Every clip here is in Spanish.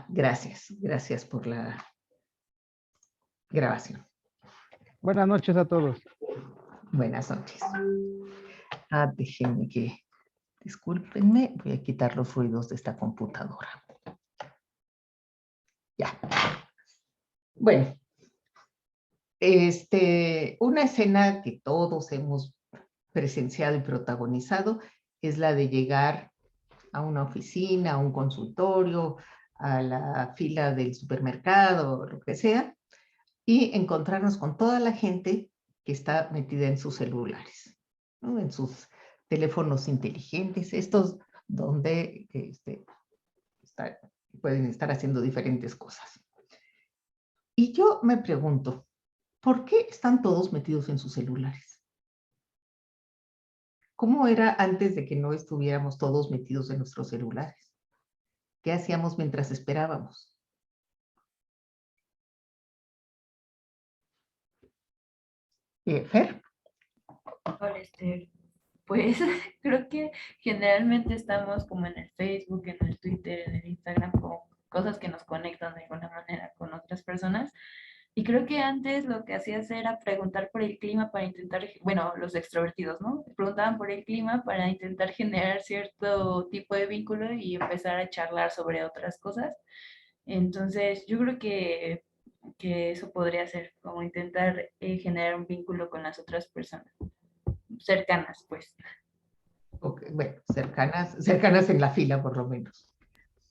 Gracias. Gracias por la grabación. Buenas noches a todos. Buenas noches. Déjenme que, discúlpenme, voy a quitar los ruidos de esta computadora. Ya. Bueno, una escena que todos hemos presenciado y protagonizado es la de llegar a una oficina, a un consultorio, a la fila del supermercado, o lo que sea, y encontrarnos con toda la gente que está metida en sus celulares, ¿no? En sus teléfonos inteligentes, estos donde pueden estar haciendo diferentes cosas. Y yo me pregunto, ¿por qué están todos metidos en sus celulares? ¿Cómo era antes de que no estuviéramos todos metidos en nuestros celulares? ¿Qué hacíamos mientras esperábamos? Fer. Hola, Esther. Pues creo que generalmente estamos como en el Facebook, en el Twitter, en el Instagram, con cosas que nos conectan de alguna manera con otras personas. Y creo que antes lo que hacías era preguntar por el clima para intentar, bueno, los extrovertidos, ¿no? Preguntaban por el clima para intentar generar cierto tipo de vínculo y empezar a charlar sobre otras cosas. Entonces, yo creo que eso podría ser, como intentar generar un vínculo con las otras personas cercanas, pues. Okay, bueno, cercanas en la fila, por lo menos.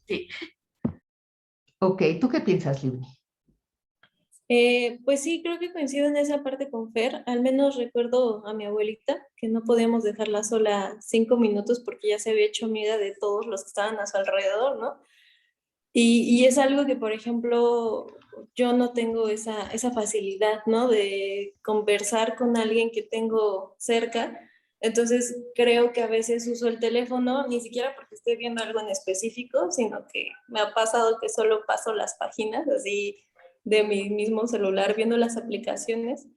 Sí. Ok, ¿tú qué piensas, Livni? Pues sí, creo que coincido en esa parte con Fer. Al menos recuerdo a mi abuelita que no podíamos dejarla sola 5 minutos porque ya se había hecho amiga de todos los que estaban a su alrededor, ¿no? Y es algo que, por ejemplo, yo no tengo esa facilidad, ¿no? De conversar con alguien que tengo cerca. Entonces, creo que a veces uso el teléfono, ni siquiera porque esté viendo algo en específico, sino que me ha pasado que solo paso las páginas así de mi mismo celular viendo las aplicaciones,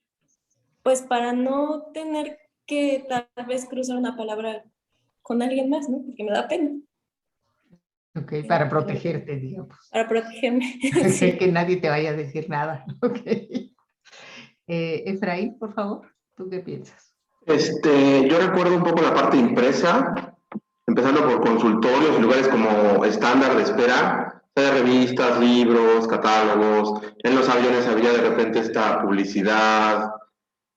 pues para no tener que tal vez cruzar una palabra con alguien más, ¿no? Porque me da pena. Ok, para protegerte, digamos. Para protegerme, sí. Que nadie te vaya a decir nada. Ok. Efraín, por favor, ¿tú qué piensas? Yo recuerdo un poco la parte impresa, empezando por consultorios, lugares como estándar de espera, de revistas, libros, catálogos. En los aviones había de repente esta publicidad,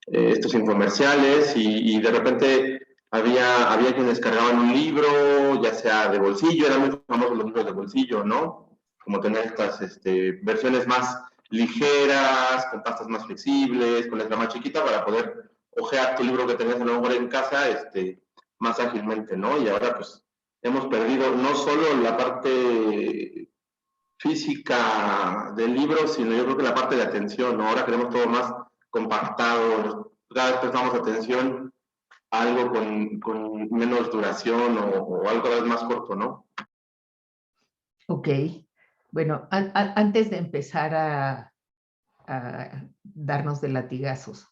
estos infomerciales, y de repente había quienes cargaban un libro, ya sea de bolsillo, eran muy famosos los libros de bolsillo, ¿no? Como tener estas versiones más ligeras, con pastas más flexibles, con letra más chiquita para poder hojear tu libro que tenías a lo mejor en casa más ágilmente, ¿no? Y ahora pues hemos perdido no solo la parte física del libro, sino yo creo que la parte de atención, ¿no? Ahora queremos todo más compactado, cada vez prestamos atención a algo con menos duración o algo cada vez más corto, ¿no? Ok, bueno, antes de empezar a darnos de latigazos,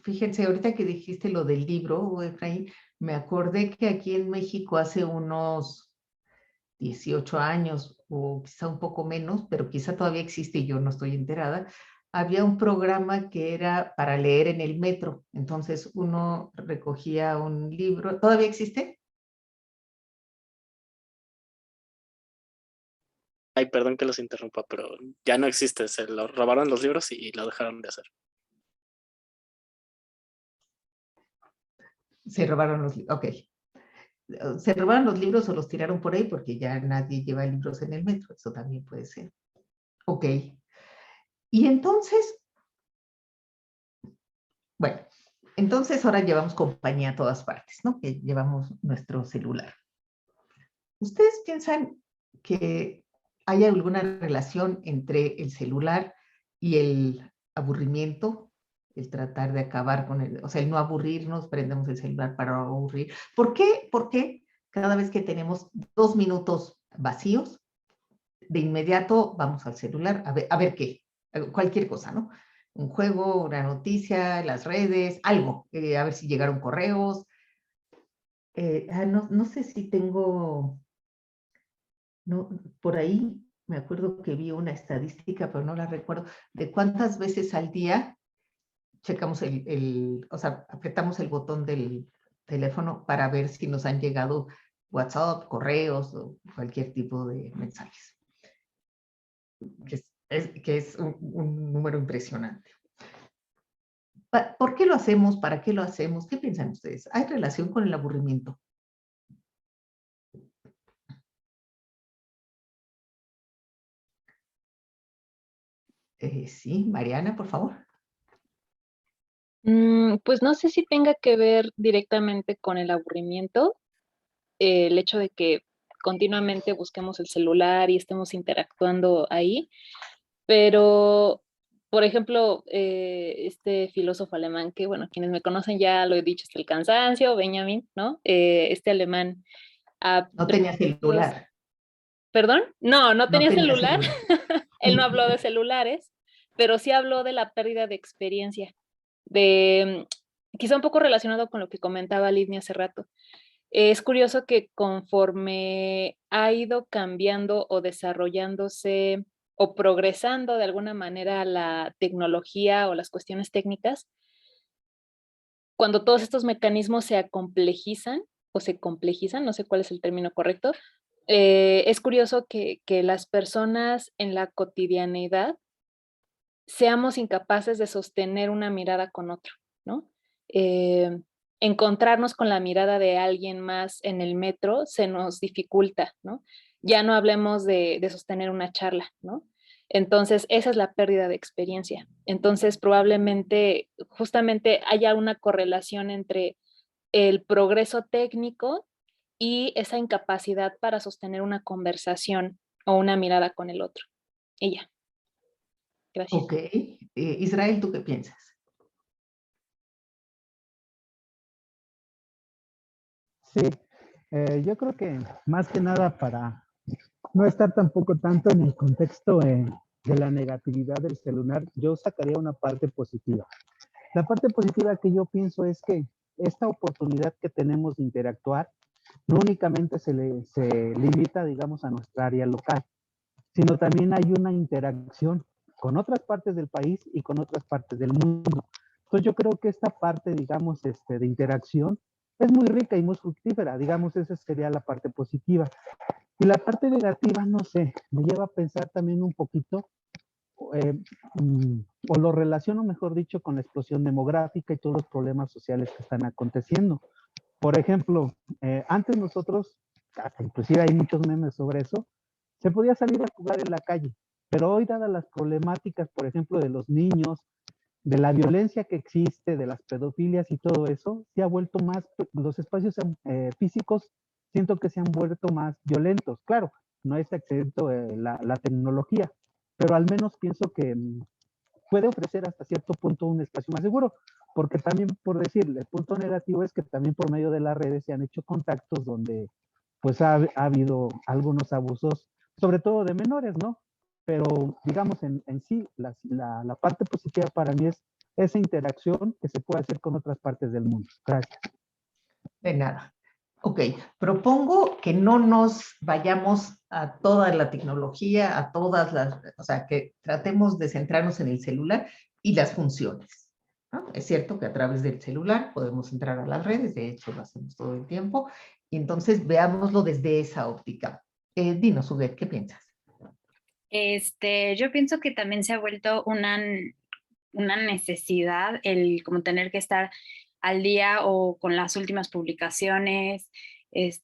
fíjense, ahorita que dijiste lo del libro, Efraín, me acordé que aquí en México hace unos 18 años o quizá un poco menos, pero quizá todavía existe y yo no estoy enterada, había un programa que era para leer en el metro. Entonces uno recogía un libro. ¿Todavía existe? Ay, perdón que los interrumpa, pero ya no existe. Se lo robaron los libros y lo dejaron de hacer. Se robaron los libros. Ok. Se robaron los libros o los tiraron por ahí porque ya nadie lleva libros en el metro. Eso también puede ser. Ok. Y entonces, bueno, entonces ahora llevamos compañía a todas partes, ¿no? Que llevamos nuestro celular. ¿Ustedes piensan que hay alguna relación entre el celular y el aburrimiento? El tratar de acabar con o sea, el no aburrirnos, prendemos el celular para no aburrir. ¿Por qué? Porque cada vez que tenemos 2 minutos vacíos, de inmediato vamos al celular a ver qué, cualquier cosa, ¿no? Un juego, una noticia, las redes, algo, a ver si llegaron correos. No sé si tengo No, por ahí me acuerdo que vi una estadística, pero no la recuerdo, de cuántas veces al día checamos o sea, apretamos el botón del teléfono para ver si nos han llegado WhatsApp, correos o cualquier tipo de mensajes. Que es un número impresionante. ¿Por qué lo hacemos? ¿Para qué lo hacemos? ¿Qué piensan ustedes? ¿Hay relación con el aburrimiento? Sí, Mariana, por favor. Pues no sé si tenga que ver directamente con el aburrimiento, el hecho de que continuamente busquemos el celular y estemos interactuando ahí, pero, por ejemplo, este filósofo alemán, que bueno, quienes me conocen ya lo he dicho hasta el cansancio, Benjamin, ¿no? Este alemán, a No tenía principios, celular. ¿perdón? No No tenía tenía celular, celular. él no habló de celulares, pero sí habló de la pérdida de experiencia, de quizá un poco relacionado con lo que comentaba Lidnia hace rato. Es curioso que conforme ha ido cambiando o desarrollándose o progresando de alguna manera la tecnología o las cuestiones técnicas, cuando todos estos mecanismos se acomplejizan o se complejizan, no sé cuál es el término correcto, es curioso que las personas en la cotidianidad seamos incapaces de sostener una mirada con otro, ¿no? Eh, encontrarnos con la mirada de alguien más en el metro se nos dificulta, ¿no? Ya no hablemos de sostener una charla, ¿no? Entonces, esa es la pérdida de experiencia. Entonces, probablemente, justamente haya una correlación entre el progreso técnico y esa incapacidad para sostener una conversación o una mirada con el otro. Y ya, gracias. Ok. Israel, ¿tú qué piensas? Sí, yo creo que más que nada para no estar tampoco tanto en el contexto de la negatividad del celular, yo sacaría una parte positiva. La parte positiva que yo pienso es que esta oportunidad que tenemos de interactuar no únicamente se limita, digamos, a nuestra área local, sino también hay una interacción con otras partes del país y con otras partes del mundo. Entonces yo creo que esta parte, digamos, de interacción es muy rica y muy fructífera, digamos, esa sería la parte positiva. Y la parte negativa, no sé, me lleva a pensar también un poquito, eh, o lo relaciono, mejor dicho, con la explosión demográfica y todos los problemas sociales que están aconteciendo. Por ejemplo, antes nosotros, inclusive hay muchos memes sobre eso, se podía salir a jugar en la calle, pero hoy dadas las problemáticas, por ejemplo, de los niños, de la violencia que existe, de las pedofilias y todo eso, se ha vuelto más, los espacios físicos siento que se han vuelto más violentos. Claro, no es exento la tecnología, pero al menos pienso que puede ofrecer hasta cierto punto un espacio más seguro, porque también, por decirle, el punto negativo es que también por medio de las redes se han hecho contactos donde pues ha habido algunos abusos, sobre todo de menores, ¿no? Pero digamos en sí, la parte positiva para mí es esa interacción que se puede hacer con otras partes del mundo. Gracias. De nada. Ok, propongo que no nos vayamos a toda la tecnología, a todas las, o sea, que tratemos de centrarnos en el celular y las funciones, ¿no? Es cierto que a través del celular podemos entrar a las redes, de hecho lo hacemos todo el tiempo, y entonces veámoslo desde esa óptica. Dinos, Huguet, ¿qué piensas? Yo pienso que también se ha vuelto una necesidad el como tener que estar al día o con las últimas publicaciones,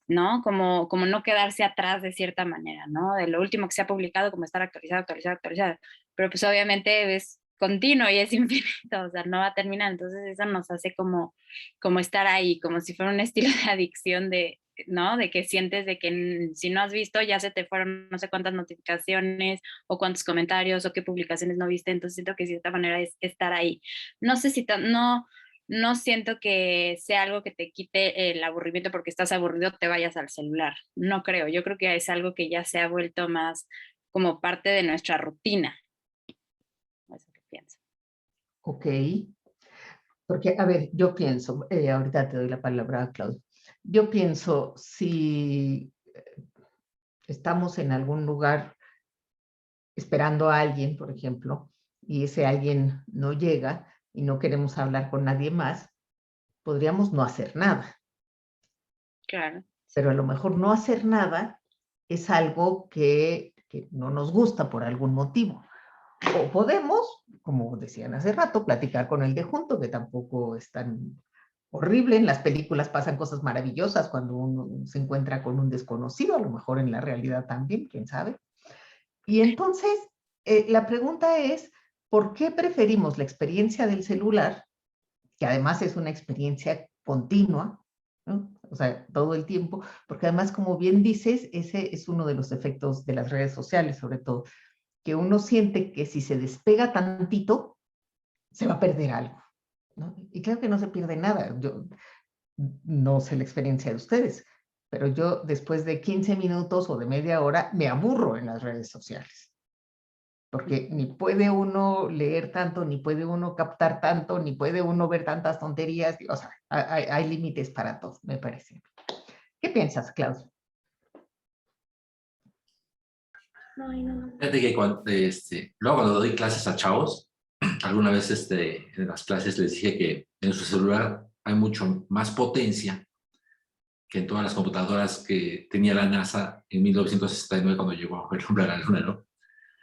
¿no? Como no quedarse atrás de cierta manera, ¿no? De lo último que se ha publicado, como estar actualizado, actualizado, actualizado. Pero pues obviamente es continuo y es infinito, o sea, no va a terminar. Entonces eso nos hace como estar ahí, como si fuera un estilo de adicción de, ¿no? De que sientes de que si no has visto ya se te fueron no sé cuántas notificaciones o cuántos comentarios o qué publicaciones no viste, entonces siento que de cierta manera es estar ahí. No sé si no siento que sea algo que te quite el aburrimiento porque estás aburrido, te vayas al celular. No creo, yo creo que es algo que ya se ha vuelto más como parte de nuestra rutina. Eso que pienso. Ok, porque, a ver, yo pienso, ahorita te doy la palabra a Claudio, yo pienso, si estamos en algún lugar esperando a alguien, por ejemplo, y ese alguien no llega y no queremos hablar con nadie más, podríamos no hacer nada. Claro. Pero a lo mejor no hacer nada es algo que no nos gusta por algún motivo. O podemos, como decían hace rato, platicar con el de junto, que tampoco es tan horrible. En las películas pasan cosas maravillosas cuando uno se encuentra con un desconocido, a lo mejor en la realidad también, quién sabe. Y entonces, la pregunta es, ¿por qué preferimos la experiencia del celular, que además es una experiencia continua, ¿no? O sea, todo el tiempo, porque además, como bien dices, ese es uno de los efectos de las redes sociales, sobre todo, que uno siente que si se despega tantito, se va a perder algo, ¿no? Y claro que no se pierde nada. Yo no sé la experiencia de ustedes, pero yo después de 15 minutos o de media hora me aburro en las redes sociales. Porque ni puede uno leer tanto, ni puede uno captar tanto, ni puede uno ver tantas tonterías. O sea, hay límites para todo, me parece. ¿Qué piensas, Claudio? Fíjate que luego cuando doy clases a chavos, alguna vez en las clases les dije que en su celular hay mucho más potencia que en todas las computadoras que tenía la NASA en 1969 cuando llegó el hombre a la luna, ¿no?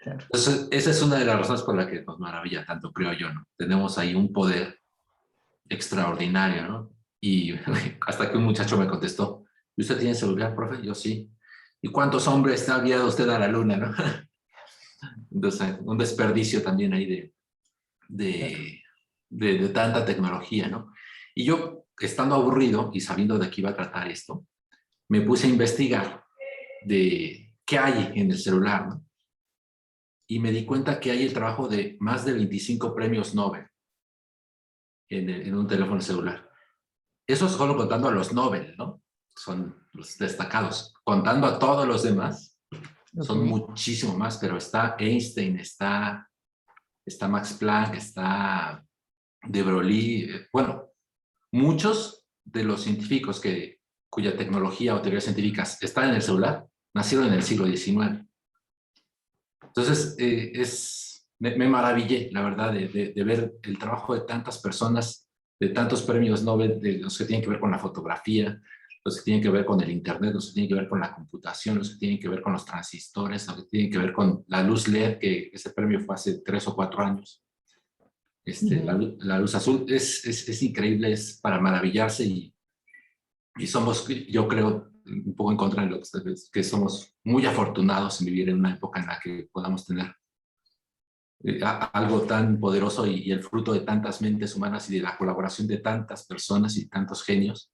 Claro. Entonces, esa es una de las razones por la que nos maravilla tanto, creo yo, ¿no? Tenemos ahí un poder extraordinario, ¿no? Y hasta que un muchacho me contestó, ¿y usted tiene celular, profe? Yo sí. ¿Y cuántos hombres ha enviado usted a la luna, no? Entonces, un desperdicio también ahí de tanta tecnología, ¿no? Y yo, estando aburrido y sabiendo de qué iba a tratar esto, me puse a investigar de qué hay en el celular, ¿no? Y me di cuenta que hay el trabajo de más de 25 premios Nobel en un teléfono celular. Eso solo contando a los Nobel, ¿no? Son los destacados. Contando a todos los demás, son muchísimo más, pero está Einstein, está Max Planck, está de Broglie, bueno, muchos de los científicos cuya tecnología o teorías científicas están en el celular, nacieron en el siglo XIX. Entonces, me maravillé, la verdad, de ver el trabajo de tantas personas, de tantos premios Nobel, de los que tienen que ver con la fotografía, los que tienen que ver con el Internet, los que tienen que ver con la computación, los que tienen que ver con los transistores, los que tienen que ver con la luz LED, que ese premio fue hace 3 o 4 años. La luz azul es increíble, es para maravillarse y somos, yo creo, un poco en contra de lo que somos muy afortunados en vivir en una época en la que podamos tener algo tan poderoso y el fruto de tantas mentes humanas y de la colaboración de tantas personas y tantos genios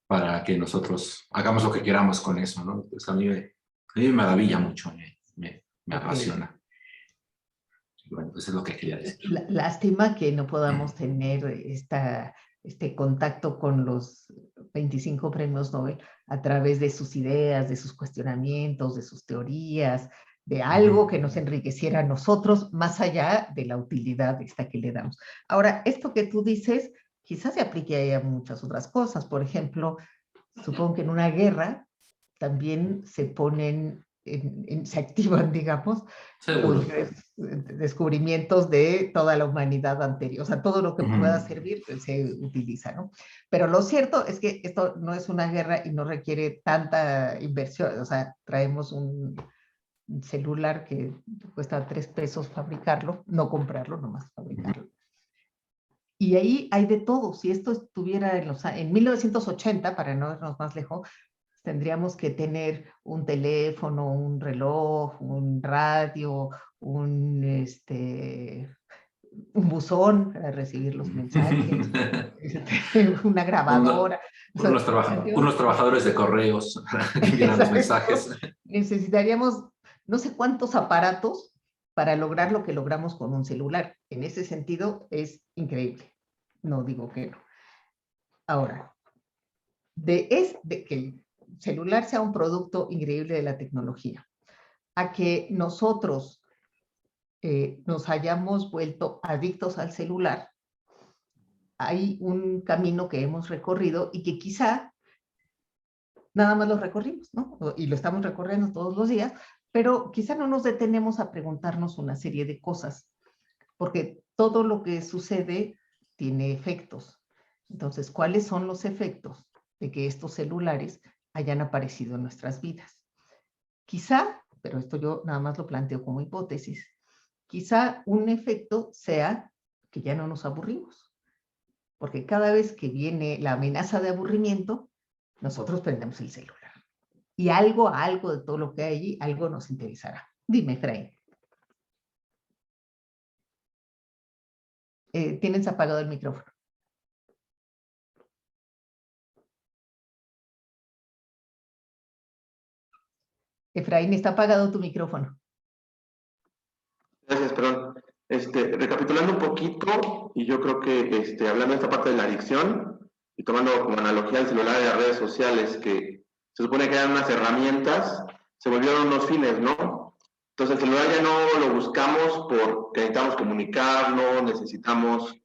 para que nosotros hagamos lo que queramos con eso, ¿no? Pues a mí me maravilla mucho, me apasiona. Bueno, eso es lo que quería decir. Lástima que no podamos tener este contacto con los 25 premios Nobel a través de sus ideas, de sus cuestionamientos, de sus teorías, de algo que nos enriqueciera a nosotros, más allá de la utilidad esta que le damos. Ahora, esto que tú dices, quizás se aplique a muchas otras cosas. Por ejemplo, supongo que en una guerra también se ponen, se activan, digamos, los descubrimientos de toda la humanidad anterior. O sea, todo lo que pueda servir se utiliza, ¿no? Pero lo cierto es que esto no es una guerra y no requiere tanta inversión. O sea, traemos un celular que cuesta 3 pesos fabricarlo, no comprarlo, nomás fabricarlo. Y ahí hay de todo. Si esto estuviera en 1980, para no irnos más lejos, tendríamos que tener un teléfono, un reloj, un radio, un buzón para recibir los mensajes, una grabadora. Unos trabajadores de correos que envían los mensajes. Necesitaríamos no sé cuántos aparatos para lograr lo que logramos con un celular. En ese sentido es increíble. No digo que no. Ahora, de que el celular sea un producto increíble de la tecnología, a que nosotros nos hayamos vuelto adictos al celular, hay un camino que hemos recorrido y que quizá nada más lo recorrimos, ¿no? Y lo estamos recorriendo todos los días, pero quizá no nos detenemos a preguntarnos una serie de cosas, porque todo lo que sucede tiene efectos. Entonces, ¿cuáles son los efectos de que estos celulares hayan aparecido en nuestras vidas? Quizá, pero esto yo nada más lo planteo como hipótesis, quizá un efecto sea que ya no nos aburrimos, porque cada vez que viene la amenaza de aburrimiento, nosotros prendemos el celular. Y algo de todo lo que hay allí, algo nos interesará. Dime, Efraín. Tienes apagado el micrófono. Efraín, está apagado tu micrófono. Gracias, perdón. Recapitulando un poquito, y yo creo que hablando de esta parte de la adicción, y tomando como analogía el celular y las redes sociales, que se supone que eran unas herramientas, se volvieron unos fines, ¿no? Entonces el celular ya no lo buscamos porque necesitamos comunicarnos, necesitamos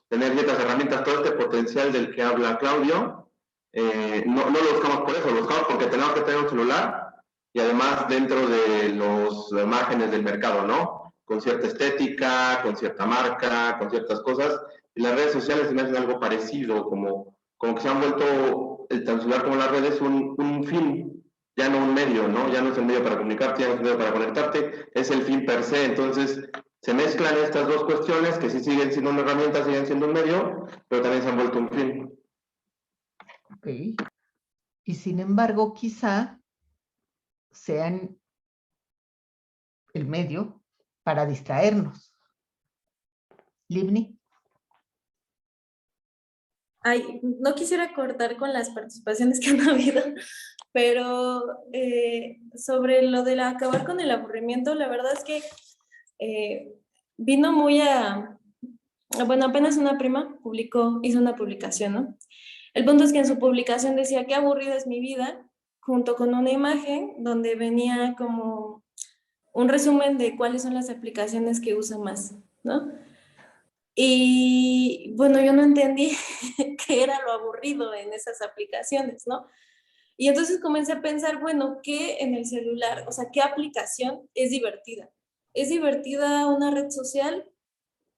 tener ciertas herramientas, todo este potencial del que habla Claudio, no lo buscamos por eso, lo buscamos porque tenemos que tener un celular y además dentro de los márgenes del mercado, ¿no? Con cierta estética, con cierta marca, con ciertas cosas. Y las redes sociales se me hacen algo parecido, como que se han vuelto, el tan celular como las redes, un fin, ya no un medio, ¿no? Ya no es el medio para comunicarte, ya no es el medio para conectarte, es el fin per se. Entonces, se mezclan estas dos cuestiones que sí siguen siendo una herramienta, siguen siendo un medio, pero también se han vuelto un fin. Ok. Y sin embargo, quizá sean el medio para distraernos. Livni. Ay, no quisiera cortar con las participaciones que han habido, pero sobre lo de acabar con el aburrimiento, la verdad es que vino muy bueno, apenas una prima hizo una publicación, ¿no? El punto es que en su publicación decía, qué aburrida es mi vida, junto con una imagen donde venía como un resumen de cuáles son las aplicaciones que usa más, ¿no? Y bueno, yo no entendí qué era lo aburrido en esas aplicaciones, ¿no? Y entonces comencé a pensar, bueno, ¿qué en el celular, o sea, qué aplicación es divertida? ¿Es divertida una red social?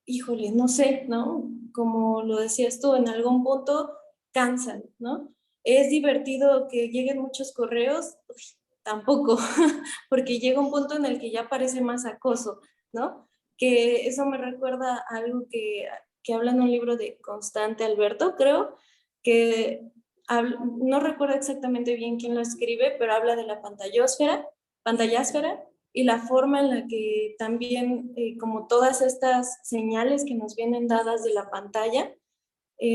Híjole, no sé, ¿no? Como lo decías tú, en algún punto cansan, ¿no? ¿Es divertido que lleguen muchos correos? Uy, tampoco, porque llega un punto en el que ya parece más acoso, ¿no? Que eso me recuerda a algo que habla en un libro de Constante Alberto, creo, que no recuerdo exactamente bien quién lo escribe, pero habla de la pantallásfera, y la forma en la que también, como todas estas señales que nos vienen dadas de la pantalla,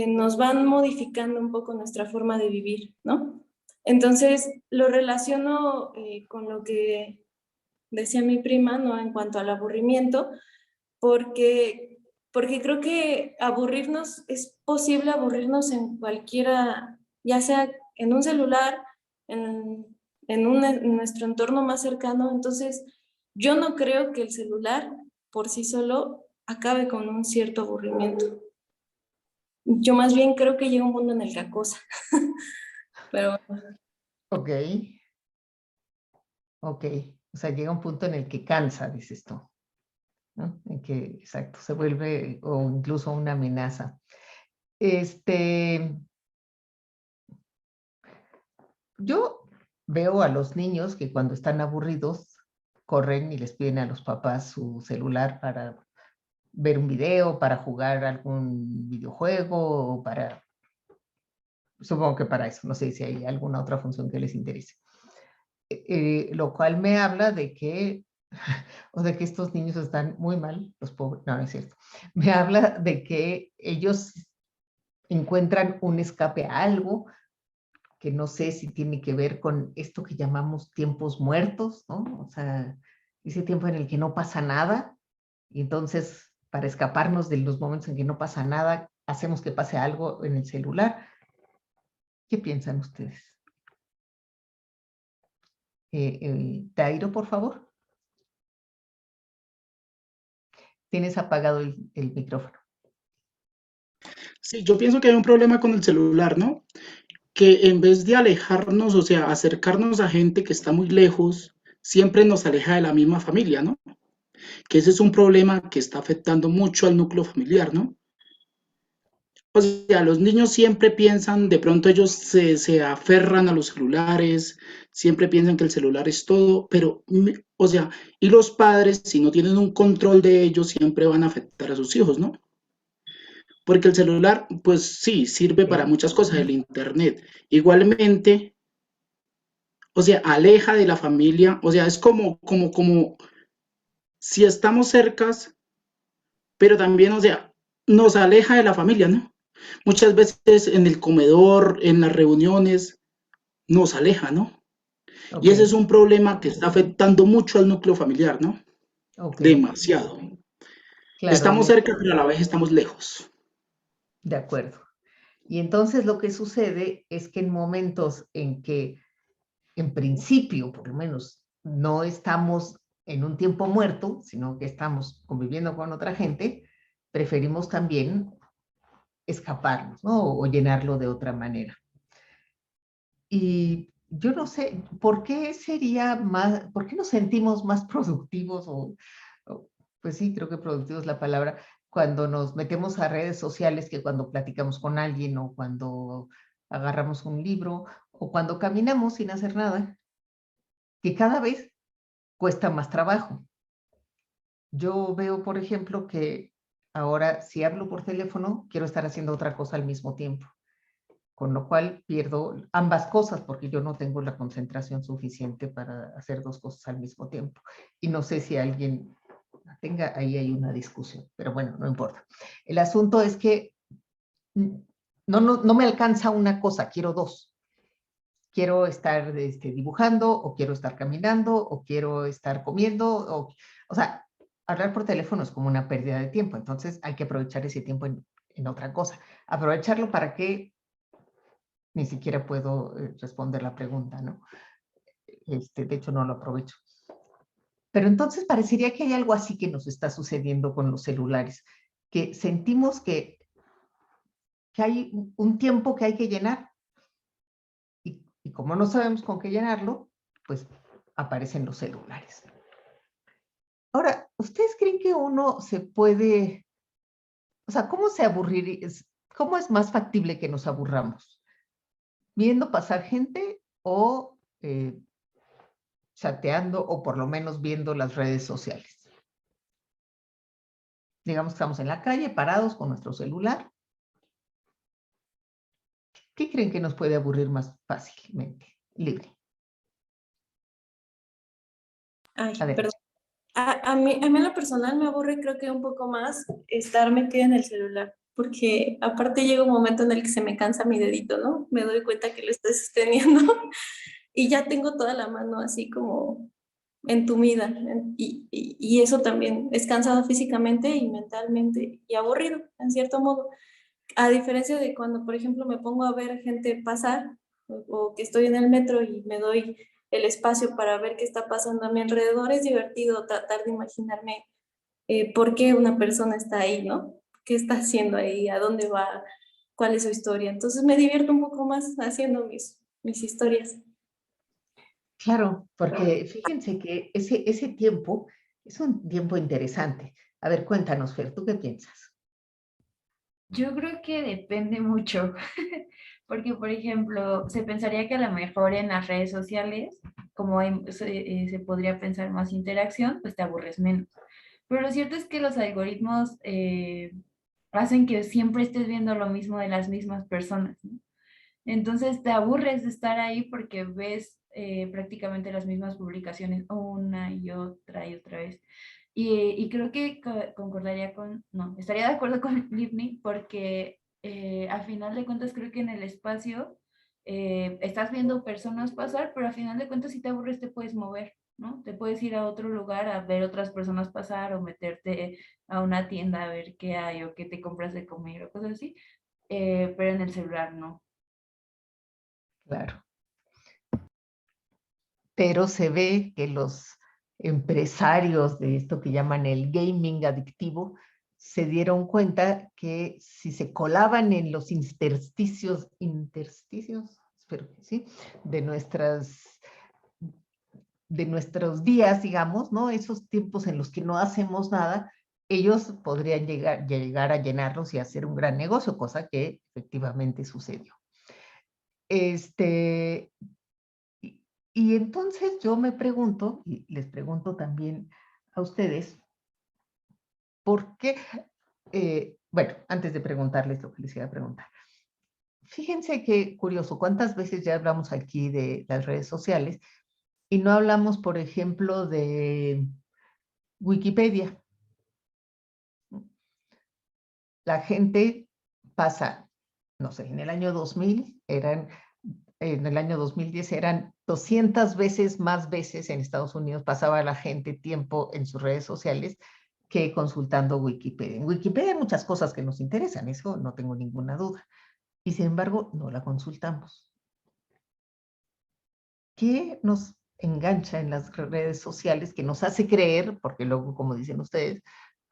nos van modificando un poco nuestra forma de vivir, ¿no? Entonces, lo relaciono con lo que decía mi prima, ¿no? En cuanto al aburrimiento, porque creo que es posible aburrirnos en cualquiera, ya sea en un celular, en nuestro entorno más cercano. Entonces, yo no creo que el celular por sí solo acabe con un cierto aburrimiento. Yo más bien creo que llega un mundo en el que acosa. Pero Ok. Ok. O sea, llega un punto en el que cansa, dices tú, ¿no? En que, exacto, se vuelve o incluso una amenaza. Yo veo a los niños que cuando están aburridos corren y les piden a los papás su celular para ver un video, para jugar algún videojuego, o supongo que para eso, no sé si hay alguna otra función que les interese. Lo cual me habla de que, o de que estos niños están muy mal, los pobres, no es cierto. Me habla de que ellos encuentran un escape a algo que no sé si tiene que ver con esto que llamamos tiempos muertos, ¿no? O sea, ese tiempo en el que no pasa nada, y entonces para escaparnos de los momentos en que no pasa nada, hacemos que pase algo en el celular. ¿Qué piensan ustedes? Tairo, por favor. Tienes apagado el micrófono. Sí, yo pienso que hay un problema con el celular, ¿no? que en vez de alejarnos, o sea, acercarnos a gente que está muy lejos, siempre nos aleja de la misma familia, ¿no? Que ese es un problema que está afectando mucho al núcleo familiar, ¿no? O sea, los niños siempre piensan, de pronto ellos se aferran a los celulares, siempre piensan que el celular es todo, pero, o sea, y los padres, si no tienen un control de ellos, siempre van a afectar a sus hijos, ¿no? Porque el celular, pues sí, sirve para Sí. muchas cosas, el internet. Igualmente, o sea, aleja de la familia, o sea, es como si estamos cercas, pero también, o sea, nos aleja de la familia, ¿no? Muchas veces en el comedor, en las reuniones, nos aleja, ¿no? Y Ok, ese es un problema que está afectando mucho al núcleo familiar, ¿no? ok. Demasiado. Claro, Estamos cerca, pero a la vez estamos lejos. de acuerdo. Y entonces lo que sucede es que en momentos en que, en principio, por lo menos, no estamos en un tiempo muerto, sino que estamos conviviendo con otra gente, preferimos también escaparnos, ¿no? O llenarlo de otra manera. Y yo no sé, ¿por qué sería más, por qué nos sentimos más productivos pues sí, creo que productivo es la palabra, cuando nos metemos a redes sociales que cuando platicamos con alguien o cuando agarramos un libro o cuando caminamos sin hacer nada, que cada vez cuesta más trabajo? Yo veo, por ejemplo, que ahora si hablo por teléfono, quiero estar haciendo otra cosa al mismo tiempo, con lo cual pierdo ambas cosas porque yo no tengo la concentración suficiente para hacer dos cosas al mismo tiempo. Y no sé si alguien tenga, ahí hay una discusión, pero bueno, no importa. El asunto es que no me alcanza una cosa, quiero dos. Quiero estar dibujando, o quiero estar caminando, o quiero estar comiendo, o sea, hablar por teléfono es como una pérdida de tiempo, entonces hay que aprovechar ese tiempo en otra cosa. Aprovecharlo para que ni siquiera puedo responder la pregunta, ¿no? De hecho, no lo aprovecho. Pero entonces parecería que hay algo así que nos está sucediendo con los celulares, que sentimos que hay un tiempo que hay que llenar y como no sabemos con qué llenarlo, pues aparecen los celulares. Ahora, ¿ustedes creen que uno se puede, o sea, cómo es más factible que nos aburramos? ¿Viendo pasar gente o chateando o por lo menos viendo las redes sociales? Digamos que estamos en la calle parados con nuestro celular. ¿Qué creen que nos puede aburrir más fácilmente? Libre. Ay, Adelante. perdón. A mí en lo personal me aburre creo que un poco más estar metida en el celular, porque aparte llega un momento en el que se me cansa mi dedito, ¿no? Me doy cuenta que lo estoy sosteniendo y ya tengo toda la mano así como entumida y eso también es cansado físicamente y mentalmente y aburrido en cierto modo. A diferencia de cuando, por ejemplo, me pongo a ver gente pasar o que estoy en el metro y me doy el espacio para ver qué está pasando a mi alrededor, es divertido tratar de imaginarme por qué una persona está ahí, ¿no? ¿Qué está haciendo ahí? ¿A dónde va? ¿Cuál es su historia? Entonces me divierto un poco más haciendo mis historias. Claro, porque fíjense que ese tiempo es un tiempo interesante. A ver, cuéntanos, Fer, ¿tú qué piensas? Yo creo que depende mucho, porque por ejemplo, se pensaría que a lo mejor en las redes sociales, como se podría pensar más interacción, pues te aburres menos. Pero lo cierto es que los algoritmos hacen que siempre estés viendo lo mismo de las mismas personas, ¿no? Entonces te aburres de estar ahí porque ves prácticamente las mismas publicaciones una y otra vez. Y creo que concordaría no, estaría de acuerdo con Livni porque al final de cuentas creo que en el espacio estás viendo personas pasar, pero al final de cuentas si te aburres te puedes mover, ¿no? Te puedes ir a otro lugar a ver otras personas pasar o meterte a una tienda a ver qué hay o qué te compras de comer o cosas así, pero en el celular no. Claro. Pero se ve que los empresarios de esto que llaman el gaming adictivo se dieron cuenta que si se colaban en los intersticios espero que sí, de nuestros días, digamos, ¿no? Esos tiempos en los que no hacemos nada, ellos podrían llegar a llenarlos y hacer un gran negocio, cosa que efectivamente sucedió. Y entonces yo me pregunto, y les pregunto también a ustedes, ¿por qué? Bueno, antes de preguntarles lo que les iba a preguntar. Fíjense qué curioso, cuántas veces ya hablamos aquí de las redes sociales y no hablamos, por ejemplo, de Wikipedia. La gente pasa, no sé, en el año 2000 en el año 2010 eran 200 veces más veces en Estados Unidos pasaba la gente tiempo en sus redes sociales que consultando Wikipedia. En Wikipedia hay muchas cosas que nos interesan, eso no tengo ninguna duda. Y sin embargo, no la consultamos. ¿Qué nos engancha en las redes sociales que nos hace creer, porque luego, como dicen ustedes,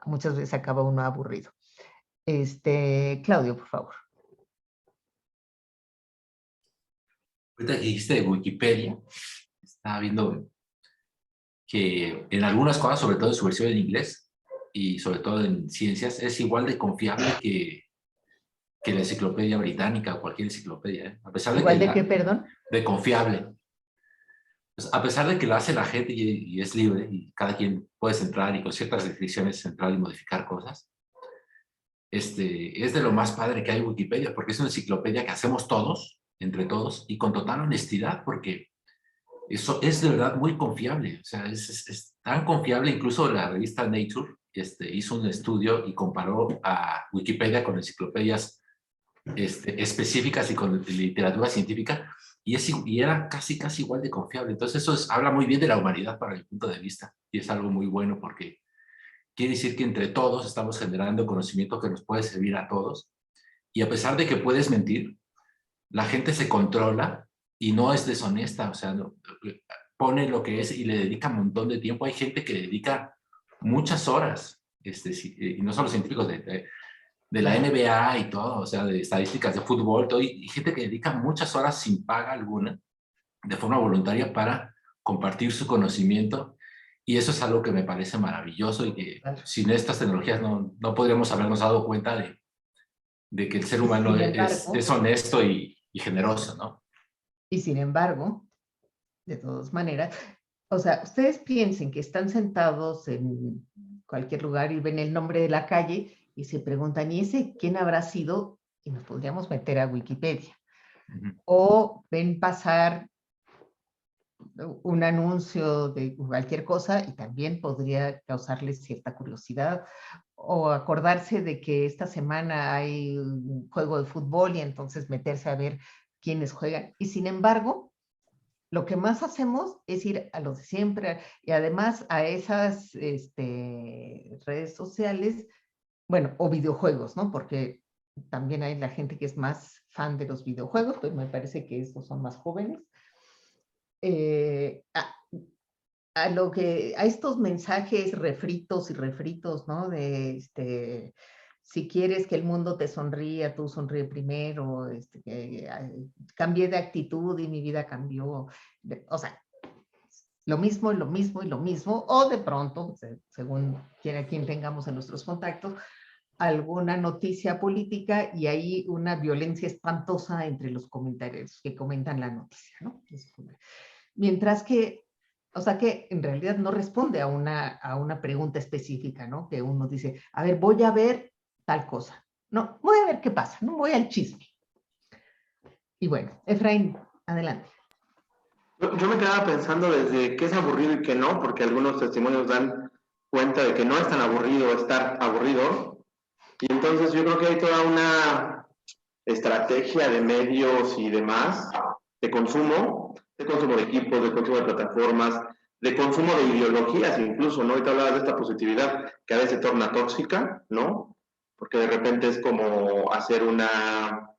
muchas veces acaba uno aburrido? Claudio, por favor. Ahorita que dijiste de Wikipedia, estaba viendo que en algunas cosas, sobre todo en su versión en inglés y sobre todo en ciencias, es igual de confiable que la enciclopedia británica o cualquier enciclopedia, ¿eh? A pesar de ¿Igual que de qué, perdón? de confiable. Pues, a pesar de que lo hace la gente y es libre y cada quien puede entrar y con ciertas restricciones entrar y modificar cosas, es de lo más padre que hay Wikipedia, porque es una enciclopedia que hacemos todos, entre todos, y con total honestidad, porque eso es de verdad muy confiable. O sea, es tan confiable, incluso la revista Nature hizo un estudio y comparó a Wikipedia con enciclopedias específicas y con literatura científica, y era casi igual de confiable. Entonces eso habla muy bien de la humanidad para mi punto de vista, y es algo muy bueno porque quiere decir que entre todos estamos generando conocimiento que nos puede servir a todos, y a pesar de que puedes mentir, la gente se controla y no es deshonesta, o sea, pone lo que es y le dedica un montón de tiempo. Hay gente que dedica muchas horas, y no solo científicos de la NBA y todo, o sea, de estadísticas de fútbol, todo, y gente que dedica muchas horas sin paga alguna, de forma voluntaria, para compartir su conocimiento, y eso es algo que me parece maravilloso y que sin estas tecnologías no podríamos habernos dado cuenta de que el ser humano es honesto y generoso, ¿no? Y sin embargo, de todas maneras, o sea, ustedes piensen que están sentados en cualquier lugar y ven el nombre de la calle y se preguntan, ¿y ese quién habrá sido? Y nos podríamos meter a Wikipedia. O ven pasar un anuncio de cualquier cosa y también podría causarles cierta curiosidad, o acordarse de que esta semana hay un juego de fútbol y entonces meterse a ver quiénes juegan. Y sin embargo, lo que más hacemos es ir a lo de siempre, y además a esas redes sociales, bueno, o videojuegos, ¿no? Porque también hay la gente que es más fan de los videojuegos, pues me parece que estos son más jóvenes. A estos mensajes refritos y refritos, ¿no? De si quieres que el mundo te sonría, tú sonríe primero, cambié de actitud y mi vida cambió. O sea, lo mismo y lo mismo y lo mismo, o de pronto, según quien tengamos en nuestros contactos, alguna noticia política y hay una violencia espantosa entre los comentarios que comentan la noticia, ¿no? Mientras que, o sea, que en realidad no responde a una pregunta específica, ¿no? Que uno dice, a ver, voy a ver tal cosa. No, voy a ver qué pasa, no voy al chisme. Y bueno, Efraín, adelante. Yo me quedaba pensando desde qué es aburrido y qué no, porque algunos testimonios dan cuenta de que no es tan aburrido estar aburrido. Y entonces yo creo que hay toda una estrategia de medios y demás, de consumo de equipos, de consumo de plataformas, de consumo de ideologías incluso, ¿no? Ahorita hablabas de esta positividad que a veces se torna tóxica, ¿no? Porque de repente es como hacer una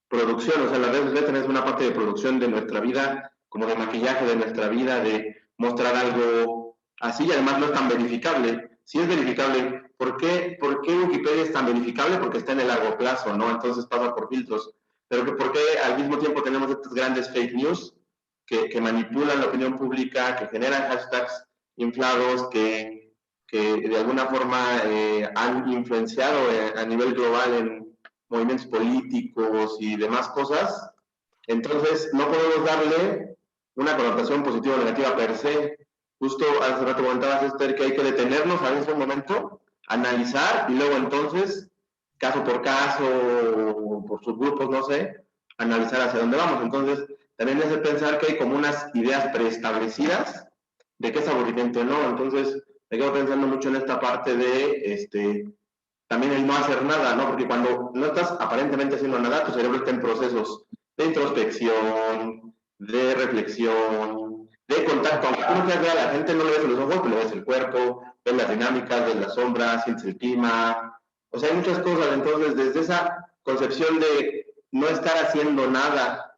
producción, o sea, las redes sociales es una parte de producción de nuestra vida, como de maquillaje de nuestra vida, de mostrar algo así, y además no es tan verificable. Si es verificable, ¿por qué Wikipedia es tan verificable? Porque está en el largo plazo, ¿no? Entonces pasa por filtros. pero que por qué al mismo tiempo tenemos estas grandes fake news que manipulan la opinión pública, que generan hashtags inflados, que de alguna forma han influenciado a nivel global en movimientos políticos y demás cosas. Entonces, no podemos darle una connotación positiva o negativa per se. Justo hace rato comentabas, Esther, que hay que detenernos a ese momento, analizar y luego entonces, caso por caso, o por subgrupos, no sé, analizar hacia dónde vamos. Entonces, también es de pensar que hay como unas ideas preestablecidas de qué es aburrimiento, ¿no? Entonces, me quedo pensando mucho en esta parte de también el no hacer nada, ¿no? Porque cuando no estás aparentemente haciendo nada, tu cerebro está en procesos de introspección, de reflexión, de contacto. Aunque tú no quieras ver a la gente, no le ves los ojos, pero le ves el cuerpo, ves las dinámicas, ves las sombras, sientes el clima. O sea, hay muchas cosas. Entonces, desde esa concepción de no estar haciendo nada,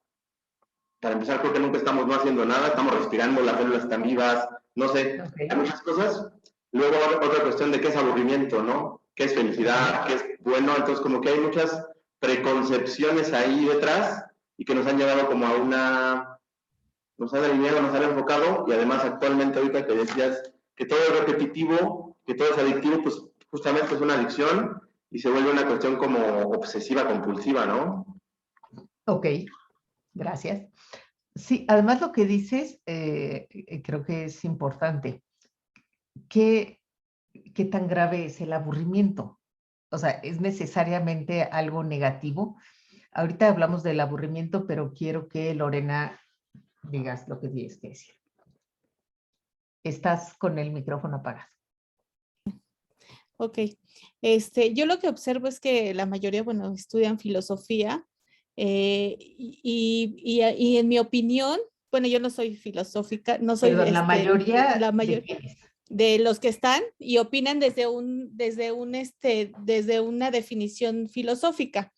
para empezar, creo que nunca estamos no haciendo nada, estamos respirando, las células están vivas, no sé, hay muchas cosas. Luego otra cuestión de qué es aburrimiento, ¿no? ¿Qué es felicidad? ¿Qué es bueno? Entonces, como que hay muchas preconcepciones ahí detrás y que nos han llevado como a nos han alineado, nos han enfocado, y además actualmente ahorita que decías que todo es repetitivo, que todo es adictivo, pues justamente es una adicción y se vuelve una cuestión como obsesiva, compulsiva, ¿no? Ok, gracias. Sí, además lo que dices creo que es importante. ¿Qué tan grave es el aburrimiento? O sea, ¿es necesariamente algo negativo? Ahorita hablamos del aburrimiento, pero quiero que Lorena digas lo que tienes que decir. Estás con el micrófono apagado. Ok, yo lo que observo es que la mayoría, bueno, estudian filosofía y en mi opinión, bueno, yo no soy filosófica, no soy Perdón, la mayoría ¿de quiénes? De los que están y opinan desde una definición filosófica.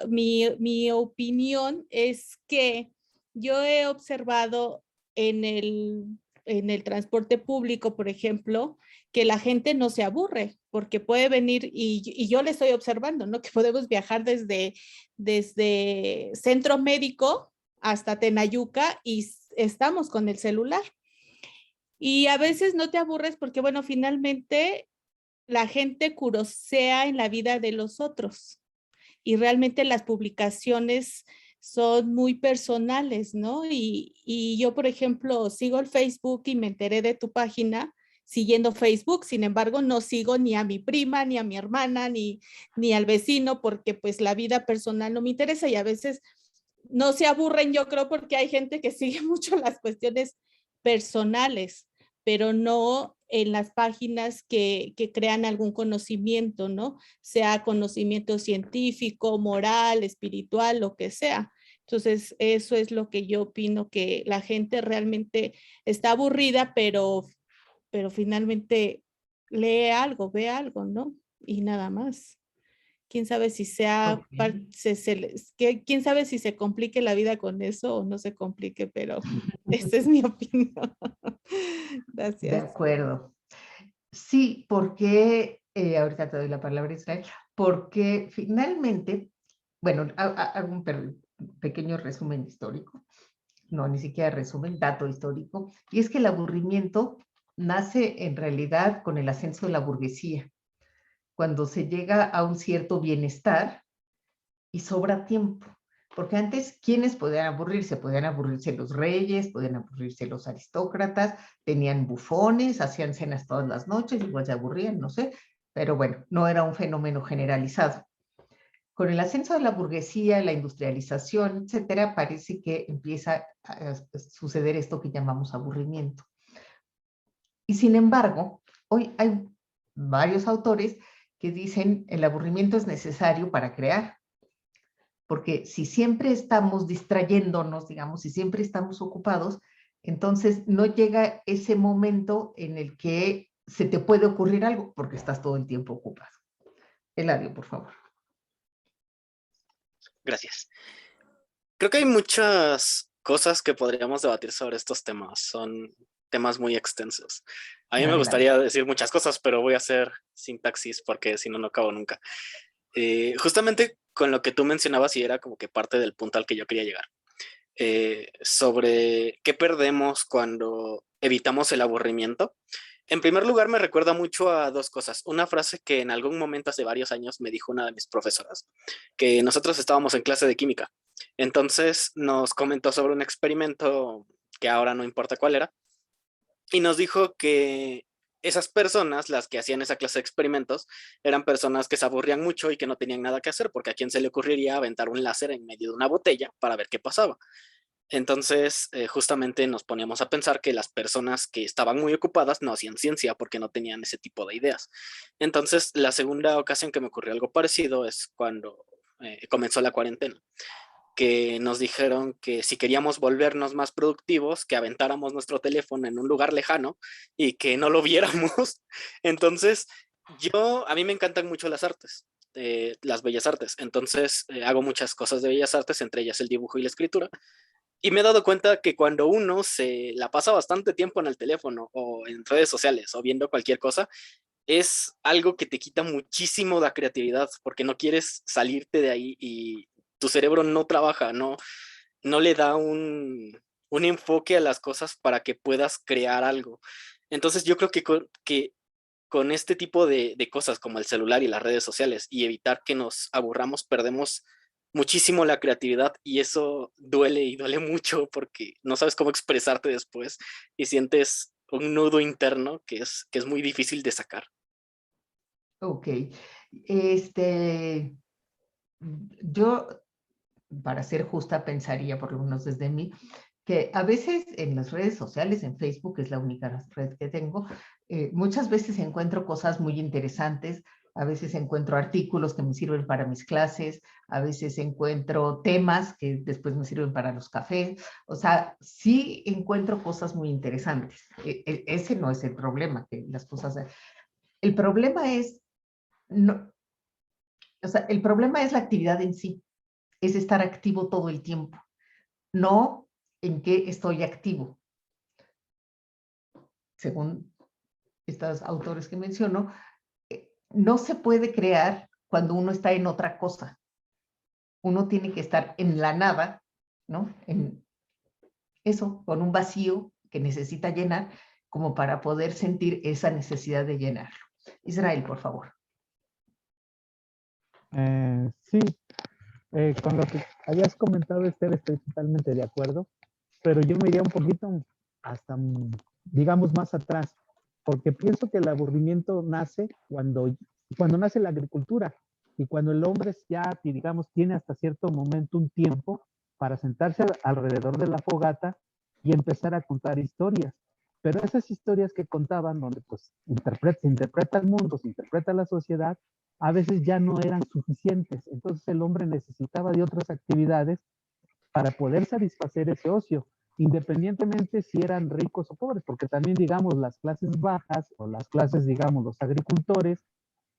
Mi opinión es que yo he observado en el transporte público, por ejemplo, que la gente no se aburre, porque puede venir, y yo le estoy observando, ¿no? Que podemos viajar desde Centro Médico hasta Tenayuca y estamos con el celular. Y a veces no te aburres porque, bueno, finalmente la gente curosea en la vida de los otros y realmente las publicaciones son muy personales, ¿no? Y yo, por ejemplo, sigo el Facebook y me enteré de tu página siguiendo Facebook, sin embargo, no sigo ni a mi prima, ni a mi hermana, ni al vecino, porque pues la vida personal no me interesa y a veces no se aburren, yo creo, porque hay gente que sigue mucho las cuestiones personales, pero no en las páginas que crean algún conocimiento, ¿no? Sea conocimiento científico, moral, espiritual, lo que sea. Entonces, eso es lo que yo opino, que la gente realmente está aburrida, pero finalmente lee algo, ve algo, ¿no? Y nada más. Quién sabe si quién sabe si se complique la vida con eso o no se complique, pero esa es mi opinión. Gracias. De acuerdo. Sí, porque, ahorita te doy la palabra, Israel, porque finalmente, bueno, hago un pequeño resumen histórico, no, ni siquiera resumen, dato histórico, y es que el aburrimiento nace en realidad con el ascenso de la burguesía, cuando se llega a un cierto bienestar y sobra tiempo. Porque antes, ¿quiénes podían aburrirse? Podían aburrirse los reyes, podían aburrirse los aristócratas, tenían bufones, hacían cenas todas las noches, igual se aburrían, no sé, pero bueno, no era un fenómeno generalizado. Con el ascenso de la burguesía, la industrialización, etcétera, parece que empieza a suceder esto que llamamos aburrimiento. Y sin embargo, hoy hay varios autores que dicen el aburrimiento es necesario para crear. Porque si siempre estamos distrayéndonos, digamos, si siempre estamos ocupados, entonces no llega ese momento en el que se te puede ocurrir algo porque estás todo el tiempo ocupado. Eladio, por favor. Gracias. Creo que hay muchas cosas que podríamos debatir sobre estos temas. Son temas muy extensos. A mí me gustaría decir muchas cosas, pero voy a hacer sintaxis porque si no, no acabo nunca. Justamente con lo que tú mencionabas y era como que parte del punto al que yo quería llegar. Sobre qué perdemos cuando evitamos el aburrimiento. En primer lugar, me recuerda mucho a dos cosas. Una frase que en algún momento hace varios años me dijo una de mis profesoras, que nosotros estábamos en clase de química. Entonces nos comentó sobre un experimento que ahora no importa cuál era, y nos dijo que esas personas, las que hacían esa clase de experimentos, eran personas que se aburrían mucho y que no tenían nada que hacer, porque a quién se le ocurriría aventar un láser en medio de una botella para ver qué pasaba. Entonces, justamente nos poníamos a pensar que las personas que estaban muy ocupadas no hacían ciencia porque no tenían ese tipo de ideas. Entonces, la segunda ocasión que me ocurrió algo parecido es cuando comenzó la cuarentena, que nos dijeron que si queríamos volvernos más productivos, que aventáramos nuestro teléfono en un lugar lejano y que no lo viéramos. Entonces, a mí me encantan mucho las artes, las bellas artes. Entonces, hago muchas cosas de bellas artes, entre ellas el dibujo y la escritura. Y me he dado cuenta que cuando uno se la pasa bastante tiempo en el teléfono o en redes sociales o viendo cualquier cosa, es algo que te quita muchísimo la creatividad porque no quieres salirte de ahí y tu cerebro no trabaja, no le da un enfoque a las cosas para que puedas crear algo. Entonces yo creo que con este tipo de cosas como el celular y las redes sociales y evitar que nos aburramos, perdemos muchísimo la creatividad y eso duele y duele mucho porque no sabes cómo expresarte después y sientes un nudo interno que es muy difícil de sacar. Ok. Yo, para ser justa, pensaría, por lo menos desde mí, que a veces en las redes sociales, en Facebook, que es la única red que tengo, muchas veces encuentro cosas muy interesantes, a veces encuentro artículos que me sirven para mis clases, a veces encuentro temas que después me sirven para los cafés, o sea, sí encuentro cosas muy interesantes. Ese no es el problema, que las cosas... El problema es, no, o sea, el problema es la actividad en sí, es estar activo todo el tiempo, no en qué estoy activo. Según estos autores que menciono, no se puede crear cuando uno está en otra cosa. Uno tiene que estar en la nada, ¿no? En eso, con un vacío que necesita llenar, como para poder sentir esa necesidad de llenarlo. Israel, por favor. Sí, con lo que hayas comentado, Esther, estoy totalmente de acuerdo, pero yo me iría un poquito hasta, digamos, más atrás, porque pienso que el aburrimiento nace cuando nace la agricultura y cuando el hombre ya, digamos, tiene hasta cierto momento un tiempo para sentarse alrededor de la fogata y empezar a contar historias. Pero esas historias que contaban, donde pues se interpreta el mundo, se interpreta la sociedad, a veces ya no eran suficientes. Entonces el hombre necesitaba de otras actividades para poder satisfacer ese ocio, independientemente si eran ricos o pobres, porque también, digamos, las clases bajas o las clases, digamos, los agricultores,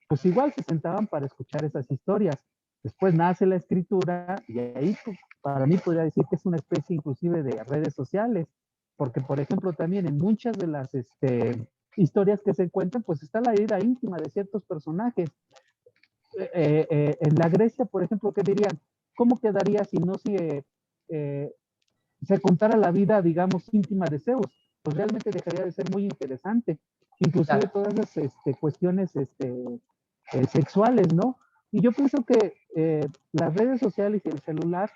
pues igual se sentaban para escuchar esas historias. Después nace la escritura y ahí para mí podría decir que es una especie inclusive de redes sociales, porque por ejemplo también en muchas de las historias que se cuentan, pues está la vida íntima de ciertos personajes. En la Grecia, por ejemplo, ¿qué dirían? ¿Cómo quedaría si no se contara la vida, digamos, íntima de Zeus? Pues realmente dejaría de ser muy interesante. Inclusive claro, todas las cuestiones sexuales, ¿no? Y yo pienso que las redes sociales y el celular,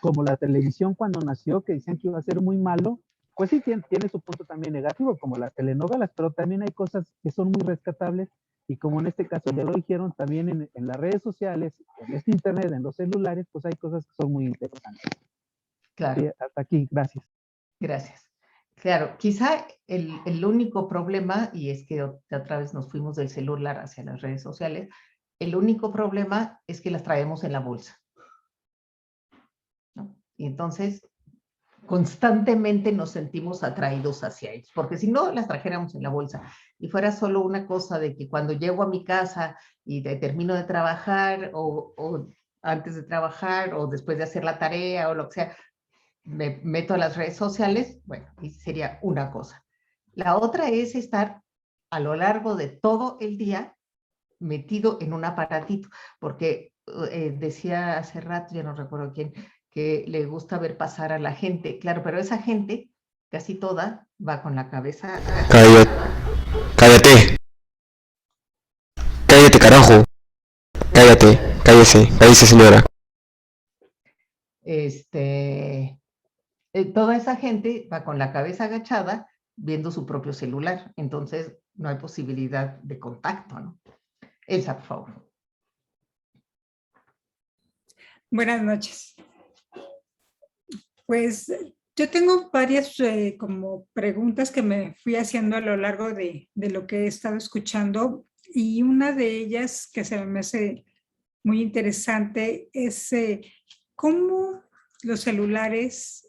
como la televisión cuando nació, que decían que iba a ser muy malo, pues sí tiene su punto también negativo, como las telenovelas, pero también hay cosas que son muy rescatables y como en este caso ya lo dijeron, también en las redes sociales, en este internet, en los celulares, pues hay cosas que son muy interesantes. Claro. Sí, hasta aquí, gracias. Gracias. Claro, quizá el único problema, y es que otra vez nos fuimos del celular hacia las redes sociales, el único problema es que las traemos en la bolsa, ¿no? Y entonces constantemente nos sentimos atraídos hacia ellos, porque si no las trajéramos en la bolsa y fuera solo una cosa de que cuando llego a mi casa y termino de trabajar o antes de trabajar o después de hacer la tarea o lo que sea, me meto a las redes sociales, bueno, y sería una cosa. La otra es estar a lo largo de todo el día metido en un aparatito, porque decía hace rato, ya no recuerdo quién, que le gusta ver pasar a la gente. Claro, pero esa gente, casi toda, va con la cabeza. Cállate. Cállate. Cállate, carajo. Cállate. Cállese. Cállese, señora. Toda esa gente va con la cabeza agachada viendo su propio celular. Entonces, no hay posibilidad de contacto, ¿no? Elsa, por favor. Buenas noches. Pues yo tengo varias como preguntas que me fui haciendo a lo largo de lo que he estado escuchando, y una de ellas que se me hace muy interesante es cómo los celulares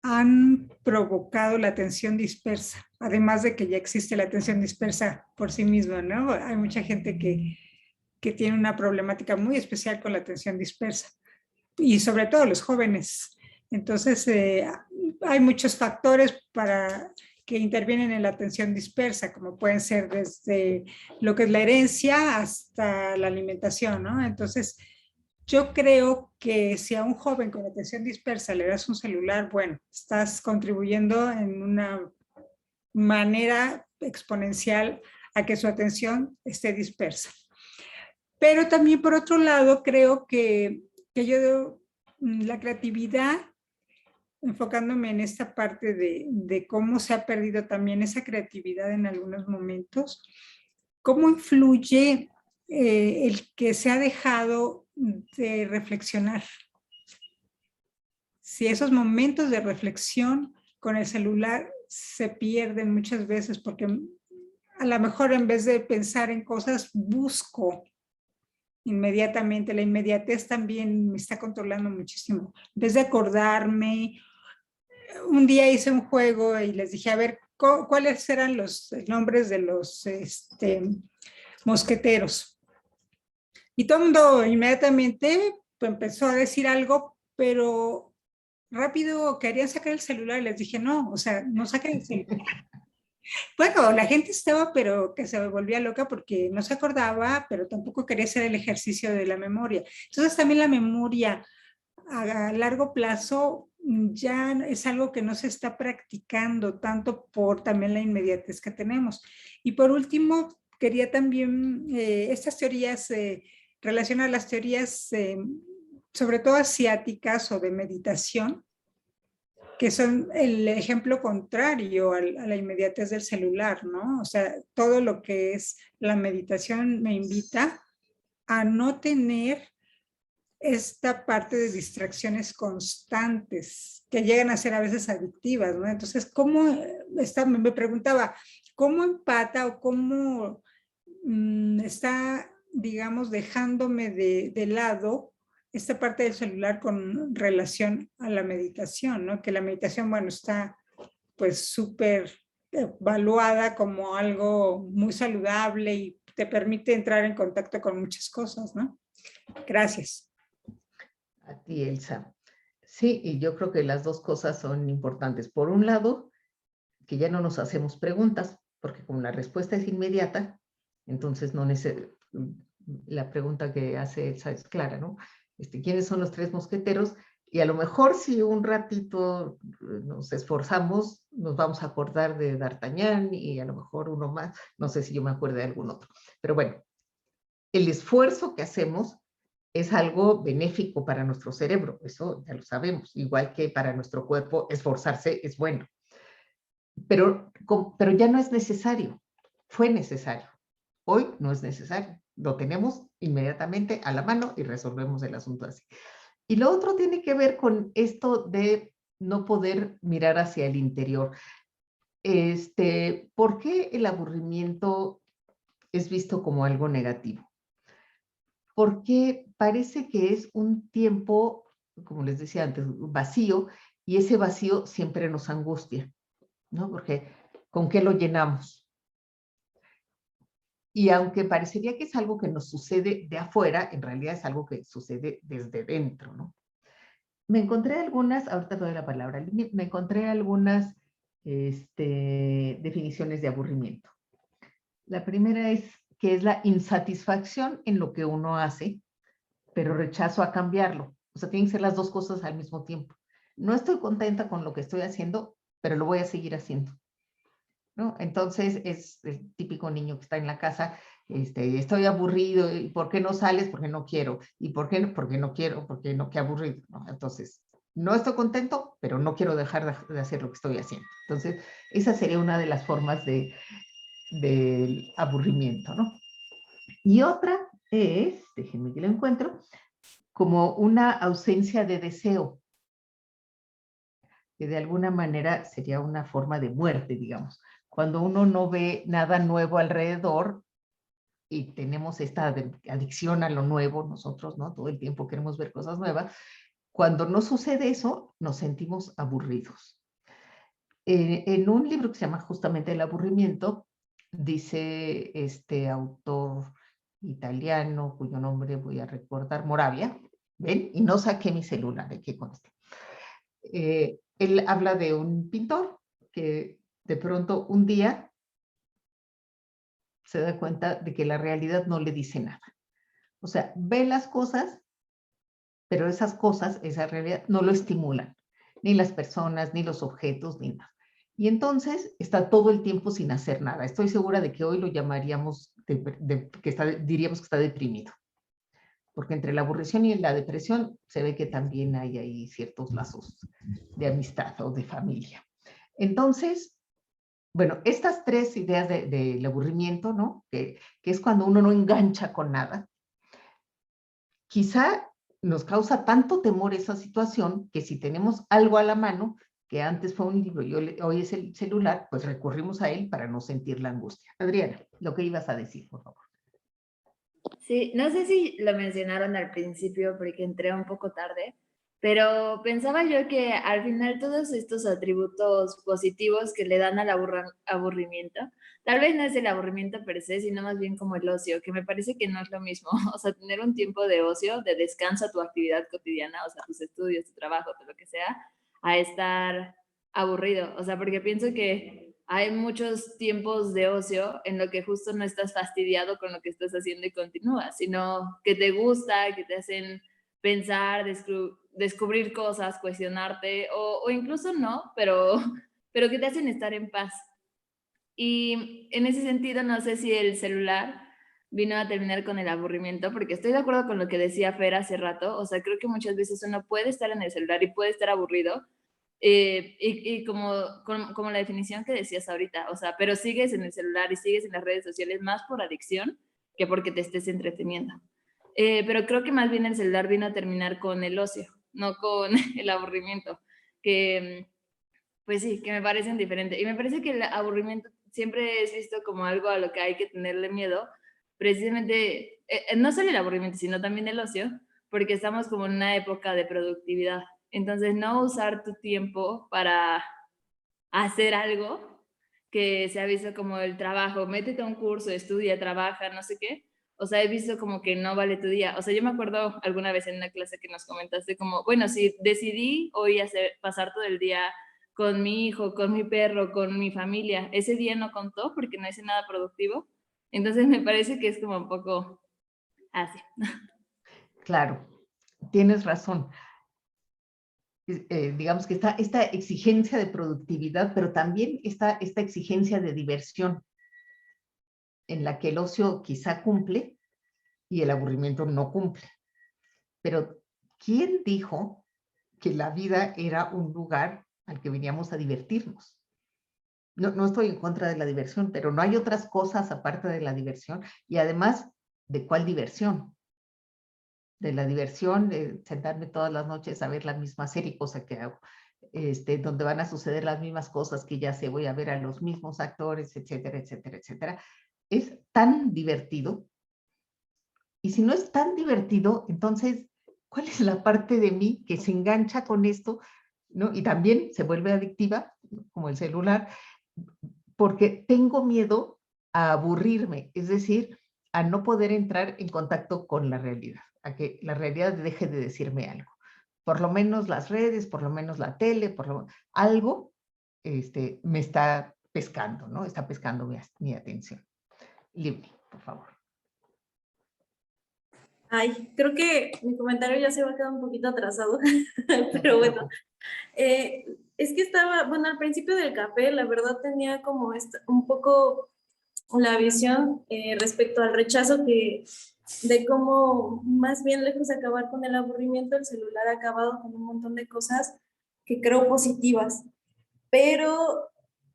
han provocado la atención dispersa, además de que ya existe la atención dispersa por sí misma, ¿no? Hay mucha gente que tiene una problemática muy especial con la atención dispersa, y sobre todo los jóvenes. Entonces, hay muchos factores que intervienen en la atención dispersa, como pueden ser desde lo que es la herencia hasta la alimentación, ¿no? Entonces, yo creo que si a un joven con atención dispersa le das un celular, bueno, estás contribuyendo en una manera exponencial a que su atención esté dispersa. Pero también, por otro lado, creo que la creatividad, enfocándome en esta parte de cómo se ha perdido también esa creatividad en algunos momentos, cómo influye el que se ha dejado de reflexionar. Si esos momentos de reflexión con el celular se pierden muchas veces, porque a lo mejor en vez de pensar en cosas, busco inmediatamente. La inmediatez también me está controlando muchísimo. En vez de acordarme, un día hice un juego y les dije, a ver, ¿cuáles eran los nombres de los mosqueteros? Y todo el mundo inmediatamente empezó a decir algo, pero rápido querían sacar el celular y les dije, no, o sea, no saquen el celular. Bueno, la gente estaba, pero que se volvía loca porque no se acordaba, pero tampoco quería hacer el ejercicio de la memoria. Entonces también la memoria a largo plazo ya es algo que no se está practicando tanto por también la inmediatez que tenemos. Y por último, quería también estas teorías, relacionar las teorías sobre todo asiáticas o de meditación, que son el ejemplo contrario a la inmediatez del celular, ¿no? O sea, todo lo que es la meditación me invita a no tener esta parte de distracciones constantes que llegan a ser a veces adictivas, ¿no? Entonces, ¿cómo me preguntaba, cómo empata o cómo está, digamos, dejándome de lado esta parte del celular con relación a la meditación, ¿no? Que la meditación, bueno, está pues súper evaluada como algo muy saludable y te permite entrar en contacto con muchas cosas, ¿no? Gracias. A ti, Elsa. Sí, y yo creo que las dos cosas son importantes. Por un lado, que ya no nos hacemos preguntas, porque como la respuesta es inmediata, entonces no la pregunta que hace Elsa es clara, ¿no? ¿Quiénes son los tres mosqueteros? Y a lo mejor si un ratito nos esforzamos, nos vamos a acordar de D'Artagnan y a lo mejor uno más, no sé si yo me acuerdo de algún otro. Pero bueno, el esfuerzo que hacemos es algo benéfico para nuestro cerebro, eso ya lo sabemos, igual que para nuestro cuerpo esforzarse es bueno. Pero ya no es necesario, fue necesario. Hoy no es necesario, lo tenemos inmediatamente a la mano y resolvemos el asunto así. Y lo otro tiene que ver con esto de no poder mirar hacia el interior. ¿Por qué el aburrimiento es visto como algo negativo? Porque parece que es un tiempo, como les decía antes, vacío, y ese vacío siempre nos angustia, ¿no? Porque ¿con qué lo llenamos? Y aunque parecería que es algo que nos sucede de afuera, en realidad es algo que sucede desde dentro, ¿no? Me encontré algunas, ahorita te doy la palabra, me encontré algunas definiciones de aburrimiento. La primera es que es la insatisfacción en lo que uno hace pero rechazo a cambiarlo. O sea, tienen que ser las dos cosas al mismo tiempo. No estoy contenta con lo que estoy haciendo, pero lo voy a seguir haciendo, ¿no? Entonces es el típico niño que está en la casa, estoy aburrido, ¿y por qué no sales? Porque no quiero. ¿Y por qué? Porque no quiero, porque no, qué aburrido, ¿no? Entonces, no estoy contento, pero no quiero dejar de hacer lo que estoy haciendo. Entonces, esa sería una de las formas del aburrimiento, ¿no? Y otra es, déjenme que lo encuentro, como una ausencia de deseo, que de alguna manera sería una forma de muerte, digamos. Cuando uno no ve nada nuevo alrededor y tenemos esta adicción a lo nuevo, nosotros, ¿no? Todo el tiempo queremos ver cosas nuevas. Cuando no sucede eso, nos sentimos aburridos. En un libro que se llama justamente El aburrimiento, dice este autor italiano, cuyo nombre voy a recordar, Moravia, ¿ven? Y no saqué mi celular, aquí consta. Él habla de un pintor que de pronto un día se da cuenta de que la realidad no le dice nada. O sea, ve las cosas, pero esas cosas, esa realidad, no lo estimulan. Ni las personas, ni los objetos, ni nada. Y entonces está todo el tiempo sin hacer nada. Estoy segura de que hoy lo llamaríamos, diríamos que está deprimido. Porque entre la aburrición y la depresión se ve que también hay ahí ciertos lazos de amistad o de familia. Entonces, bueno, estas tres ideas del aburrimiento, ¿no? Que es cuando uno no engancha con nada, quizá nos causa tanto temor esa situación que si tenemos algo a la mano, que antes fue un libro y hoy es el celular, pues recurrimos a él para no sentir la angustia. Adriana, lo que ibas a decir, por favor. Sí, no sé si lo mencionaron al principio porque entré un poco tarde, pero pensaba yo que al final todos estos atributos positivos que le dan al aburrimiento, tal vez no es el aburrimiento per se, sino más bien como el ocio, que me parece que no es lo mismo. O sea, tener un tiempo de ocio, de descanso a tu actividad cotidiana, o sea, tus estudios, tu trabajo, todo lo que sea, a estar aburrido. O sea, porque pienso que hay muchos tiempos de ocio en lo que justo no estás fastidiado con lo que estás haciendo y continúas, sino que te gusta, que te hacen pensar, descubrir cosas, cuestionarte, o incluso no, pero que te hacen estar en paz. Y en ese sentido, no sé si el celular vino a terminar con el aburrimiento, porque estoy de acuerdo con lo que decía Fer hace rato, o sea, creo que muchas veces uno puede estar en el celular y puede estar aburrido, y como la definición que decías ahorita, o sea, pero sigues en el celular y sigues en las redes sociales más por adicción que porque te estés entreteniendo. Pero creo que más bien el celular vino a terminar con el ocio, no con el aburrimiento, que pues sí, que me parecen diferentes. Y me parece que el aburrimiento siempre es visto como algo a lo que hay que tenerle miedo, precisamente, no solo el aburrimiento, sino también el ocio, porque estamos como en una época de productividad. Entonces, no usar tu tiempo para hacer algo que se ha visto como el trabajo, métete a un curso, estudia, trabaja, no sé qué. O sea, he visto como que no vale tu día. O sea, yo me acuerdo alguna vez en una clase que nos comentaste como, bueno, si decidí hoy pasar todo el día con mi hijo, con mi perro, con mi familia, ese día no contó porque no hice nada productivo. Entonces me parece que es como un poco así. Claro, tienes razón. Digamos que está esta exigencia de productividad, pero también esta exigencia de diversión, en la que el ocio quizá cumple y el aburrimiento no cumple. Pero, ¿quién dijo que la vida era un lugar al que veníamos a divertirnos? No estoy en contra de la diversión, pero no hay otras cosas aparte de la diversión. Y además, ¿de cuál diversión? De la diversión de sentarme todas las noches a ver la misma serie, cosa que hago, donde van a suceder las mismas cosas que ya sé, voy a ver a los mismos actores, etcétera, etcétera, etcétera. Es tan divertido. Y si no es tan divertido, entonces, ¿cuál es la parte de mí que se engancha con esto, ¿no? Y también se vuelve adictiva, como el celular, porque tengo miedo a aburrirme, es decir, a no poder entrar en contacto con la realidad, a que la realidad deje de decirme algo. Por lo menos las redes, por lo menos la tele, algo me está pescando, ¿no? Está pescando mi atención. Livni, por favor. Ay, creo que mi comentario ya se va a quedar un poquito atrasado, pero bueno. Es que estaba, bueno, al principio del café, la verdad tenía como un poco la visión respecto al rechazo de cómo más bien lejos de acabar con el aburrimiento, el celular ha acabado con un montón de cosas que creo positivas. Pero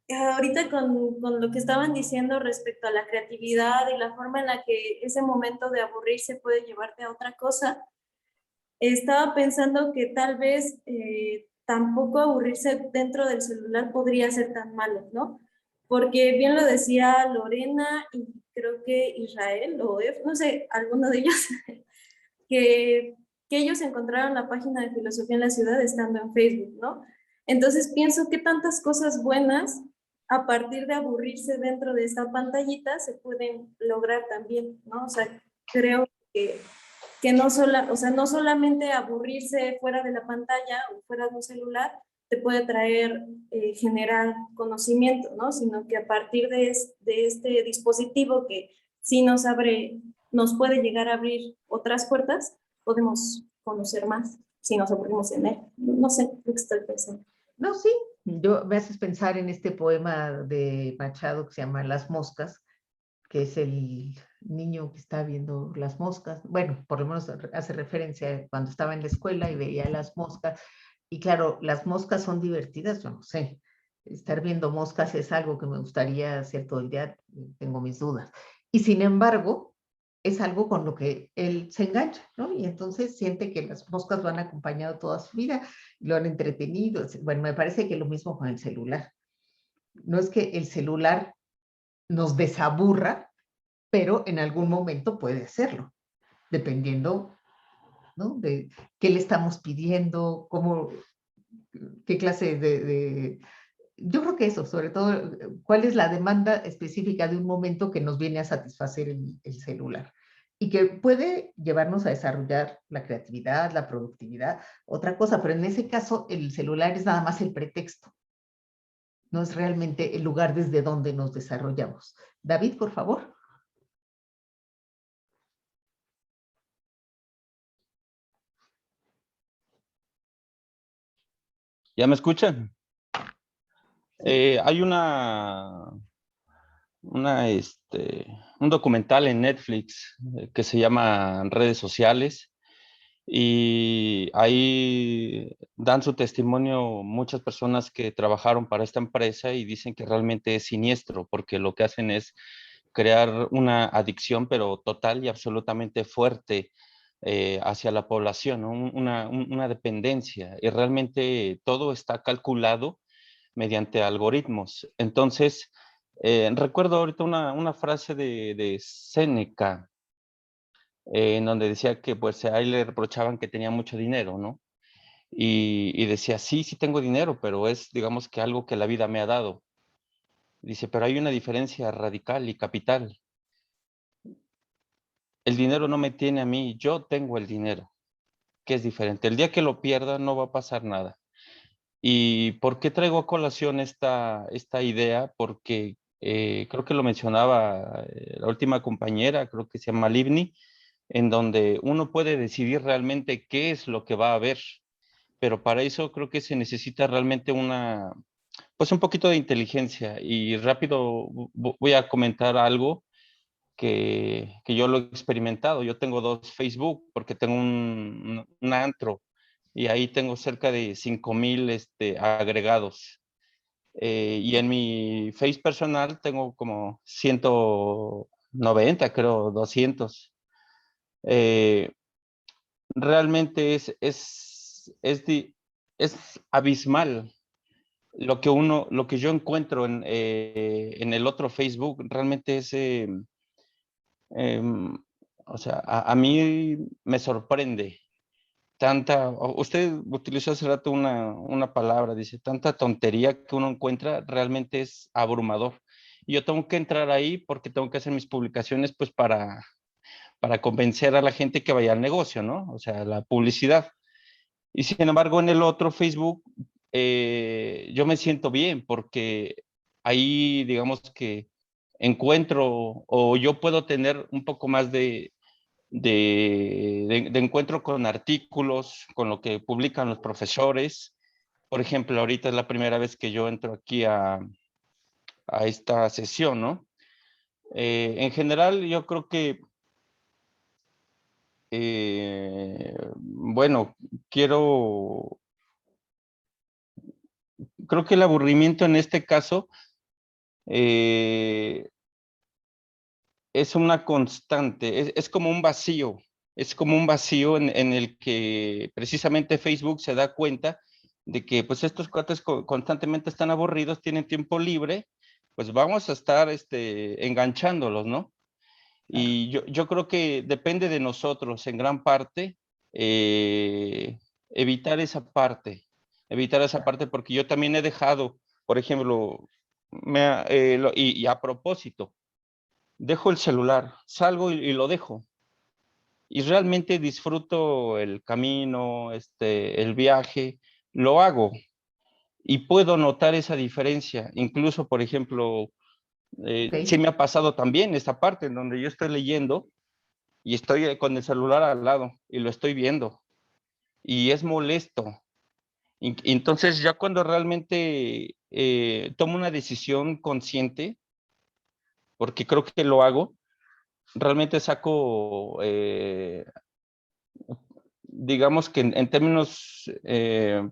ahorita con lo que estaban diciendo respecto a la creatividad y la forma en la que ese momento de aburrirse puede llevarte a otra cosa, estaba pensando que tal vez tampoco aburrirse dentro del celular podría ser tan malo, ¿no? Porque bien lo decía Lorena y creo que Israel o no sé, alguno de ellos, que, que ellos encontraron la página de Filosofía en la Ciudad estando en Facebook, ¿no? Entonces pienso que tantas cosas buenas a partir de aburrirse dentro de esta pantallita se pueden lograr también, ¿no? O sea, creo que no, o sea, no solamente aburrirse fuera de la pantalla o fuera de un celular te puede traer, generar conocimiento, ¿no? Sino que a partir de este dispositivo que sí nos puede llegar a abrir otras puertas, podemos conocer más si nos aburrimos en él. No sé, lo que estoy pensando. No, sí, me haces pensar en este poema de Machado que se llama Las moscas, que es el niño que está viendo las moscas. Bueno, por lo menos hace referencia a cuando estaba en la escuela y veía las moscas. Y claro, las moscas son divertidas, yo no sé. Estar viendo moscas es algo que me gustaría hacer todo el día, tengo mis dudas. Y sin embargo, es algo con lo que él se engancha, ¿no? Y entonces siente que las moscas lo han acompañado toda su vida, lo han entretenido. Bueno, me parece que lo mismo con el celular. No es que el celular nos desaburra, pero en algún momento puede hacerlo, dependiendo, ¿no? De qué le estamos pidiendo, qué clase Yo creo que eso, sobre todo, cuál es la demanda específica de un momento que nos viene a satisfacer el celular y que puede llevarnos a desarrollar la creatividad, la productividad, otra cosa, pero en ese caso el celular es nada más el pretexto, no es realmente el lugar desde donde nos desarrollamos. David, por favor. ¿Ya me escuchan? Hay un documental en Netflix que se llama Redes Sociales y ahí dan su testimonio muchas personas que trabajaron para esta empresa y dicen que realmente es siniestro porque lo que hacen es crear una adicción pero total y absolutamente fuerte hacia la población, ¿no? Una dependencia y realmente todo está calculado mediante algoritmos. Entonces, recuerdo ahorita una frase de Séneca, en donde decía que pues a él le reprochaban que tenía mucho dinero, ¿no? Y decía, sí, sí tengo dinero, pero es, digamos, que algo que la vida me ha dado. Dice, pero hay una diferencia radical y capital. El dinero no me tiene a mí, yo tengo el dinero, que es diferente. El día que lo pierda no va a pasar nada. ¿Y por qué traigo a colación esta idea? Porque creo que lo mencionaba la última compañera, creo que se llama Livni, en donde uno puede decidir realmente qué es lo que va a haber, pero para eso creo que se necesita realmente pues un poquito de inteligencia. Y rápido voy a comentar algo que yo lo he experimentado. Yo tengo 2 Facebook porque tengo un antro y ahí tengo cerca de 5,000 agregados. Y en mi Face personal tengo como 190, creo, 200. Eh, realmente es abismal lo que yo encuentro en el otro Facebook. Realmente es, o sea, a mí me sorprende usted utilizó hace rato una palabra, dice, tanta tontería que uno encuentra, realmente es abrumador. Y yo tengo que entrar ahí porque tengo que hacer mis publicaciones pues para convencer a la gente que vaya al negocio, ¿no? O sea, la publicidad. Y sin embargo, en el otro Facebook, yo me siento bien porque ahí, digamos que encuentro o yo puedo tener un poco más de de encuentro con artículos, con lo que publican los profesores. Por ejemplo, ahorita es la primera vez que yo entro aquí a esta sesión, ¿no? En general, yo creo que, bueno, creo que el aburrimiento en este caso es una constante, es como un vacío, en el que precisamente Facebook se da cuenta de que pues estos cuates constantemente están aburridos, tienen tiempo libre, pues vamos a estar enganchándolos, ¿no? Y yo creo que depende de nosotros en gran parte evitar esa parte, porque yo también he dejado, por ejemplo, y a propósito, dejo el celular, salgo y lo dejo. Y realmente disfruto el camino, el viaje, lo hago. Y puedo notar esa diferencia. Incluso, por ejemplo, sí me ha pasado también esta parte en donde yo estoy leyendo y estoy con el celular al lado y lo estoy viendo. Y es molesto. Entonces, ya cuando realmente tomo una decisión consciente, porque creo que lo hago, realmente saco, digamos que en términos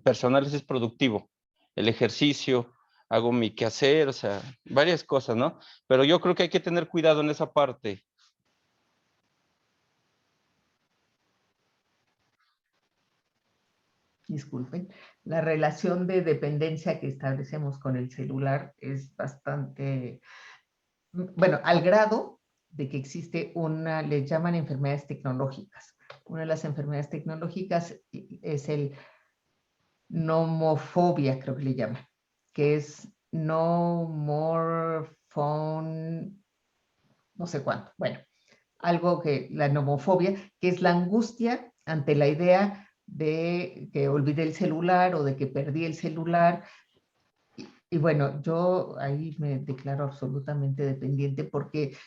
personales es productivo. El ejercicio, hago mi quehacer, o sea, varias cosas, ¿no? Pero yo creo que hay que tener cuidado en esa parte. Disculpen, la relación de dependencia que establecemos con el celular es bastante, bueno, al grado de que existe les llaman enfermedades tecnológicas. Una de las enfermedades tecnológicas es el nomofobia, creo que le llaman, que es no more phone, no sé cuánto. Bueno, algo que la nomofobia, que es la angustia ante la idea de que olvidé el celular o de que perdí el celular. Y bueno, yo ahí me declaro absolutamente dependiente porque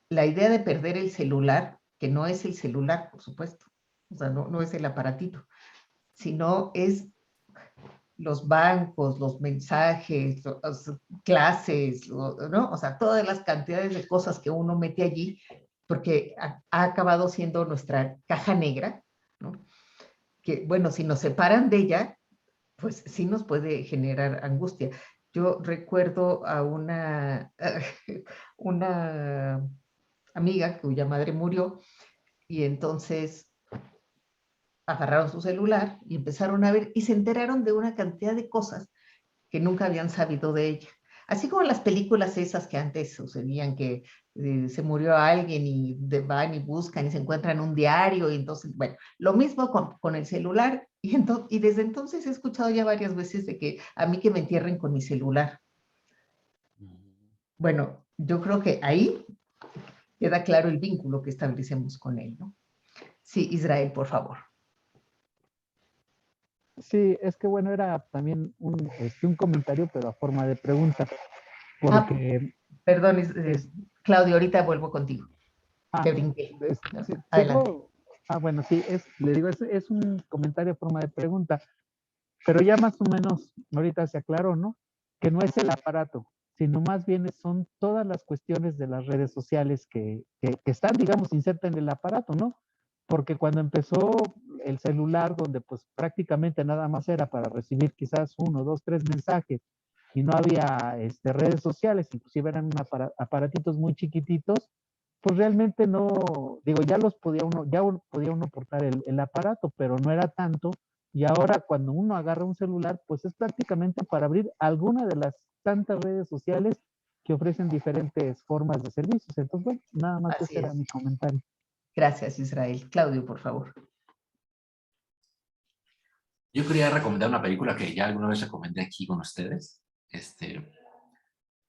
la idea de perder el celular, que no es el celular, por supuesto, o sea, no es el aparatito, sino es los bancos, los mensajes, las clases, ¿no? O sea, todas las cantidades de cosas que uno mete allí, porque ha acabado siendo nuestra caja negra, ¿no? Que, bueno, si nos separan de ella, pues sí nos puede generar angustia. Yo recuerdo a una amiga cuya madre murió y entonces agarraron su celular y empezaron a ver y se enteraron de una cantidad de cosas que nunca habían sabido de ella. Así como las películas esas que antes sucedían, que se murió alguien y van y buscan y se encuentran un diario, y entonces, bueno, lo mismo con el celular. Y desde entonces he escuchado ya varias veces de que a mí que me entierren con mi celular. Bueno, yo creo que ahí queda claro el vínculo que establecemos con él, ¿no? Sí, Israel, por favor. Sí, es que bueno, era también un comentario, pero a forma de pregunta. Porque, perdón, Claudio, ahorita vuelvo contigo. Te brinqué. Sí, Adelante. Bueno, sí, le digo, es un comentario a forma de pregunta, pero ya más o menos ahorita se aclaró, ¿no? Que no es el aparato, sino más bien son todas las cuestiones de las redes sociales que están, digamos, insertas en el aparato, ¿no? Porque cuando empezó el celular, donde pues prácticamente nada más era para recibir quizás 1, 2, 3 mensajes y no había redes sociales, inclusive eran aparatitos muy chiquititos, pues realmente no, digo, ya podía uno portar el aparato, pero no era tanto. Y ahora cuando uno agarra un celular, pues es prácticamente para abrir alguna de las tantas redes sociales que ofrecen diferentes formas de servicios. Entonces, bueno, nada más ese era mi comentario. Gracias, Israel. Claudio, por favor. Yo quería recomendar una película que ya alguna vez recomendé aquí con ustedes.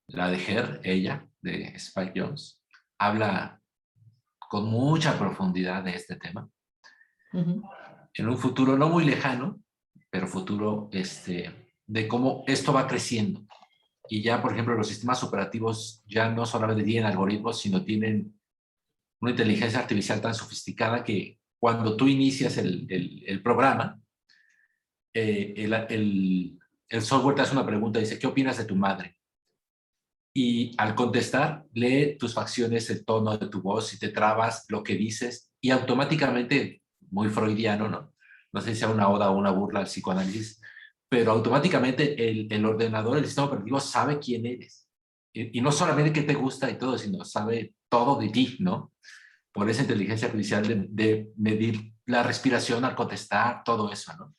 La de Her, ella, de Spike Jonze. Habla con mucha profundidad de este tema. En un futuro no muy lejano, pero futuro de cómo esto va creciendo. Y ya, por ejemplo, los sistemas operativos ya no solamente tienen algoritmos, sino tienen una inteligencia artificial tan sofisticada que cuando tú inicias el programa, el software te hace una pregunta, dice, ¿qué opinas de tu madre? Y al contestar, lee tus facciones, el tono de tu voz, si te trabas, lo que dices, y automáticamente, muy freudiano, ¿no? No sé si sea una oda o una burla al psicoanálisis, pero automáticamente el ordenador, el sistema operativo sabe quién eres. Y no solamente qué te gusta y todo, sino sabe todo de ti, ¿no? Por esa inteligencia artificial de medir la respiración al contestar, todo eso, ¿no?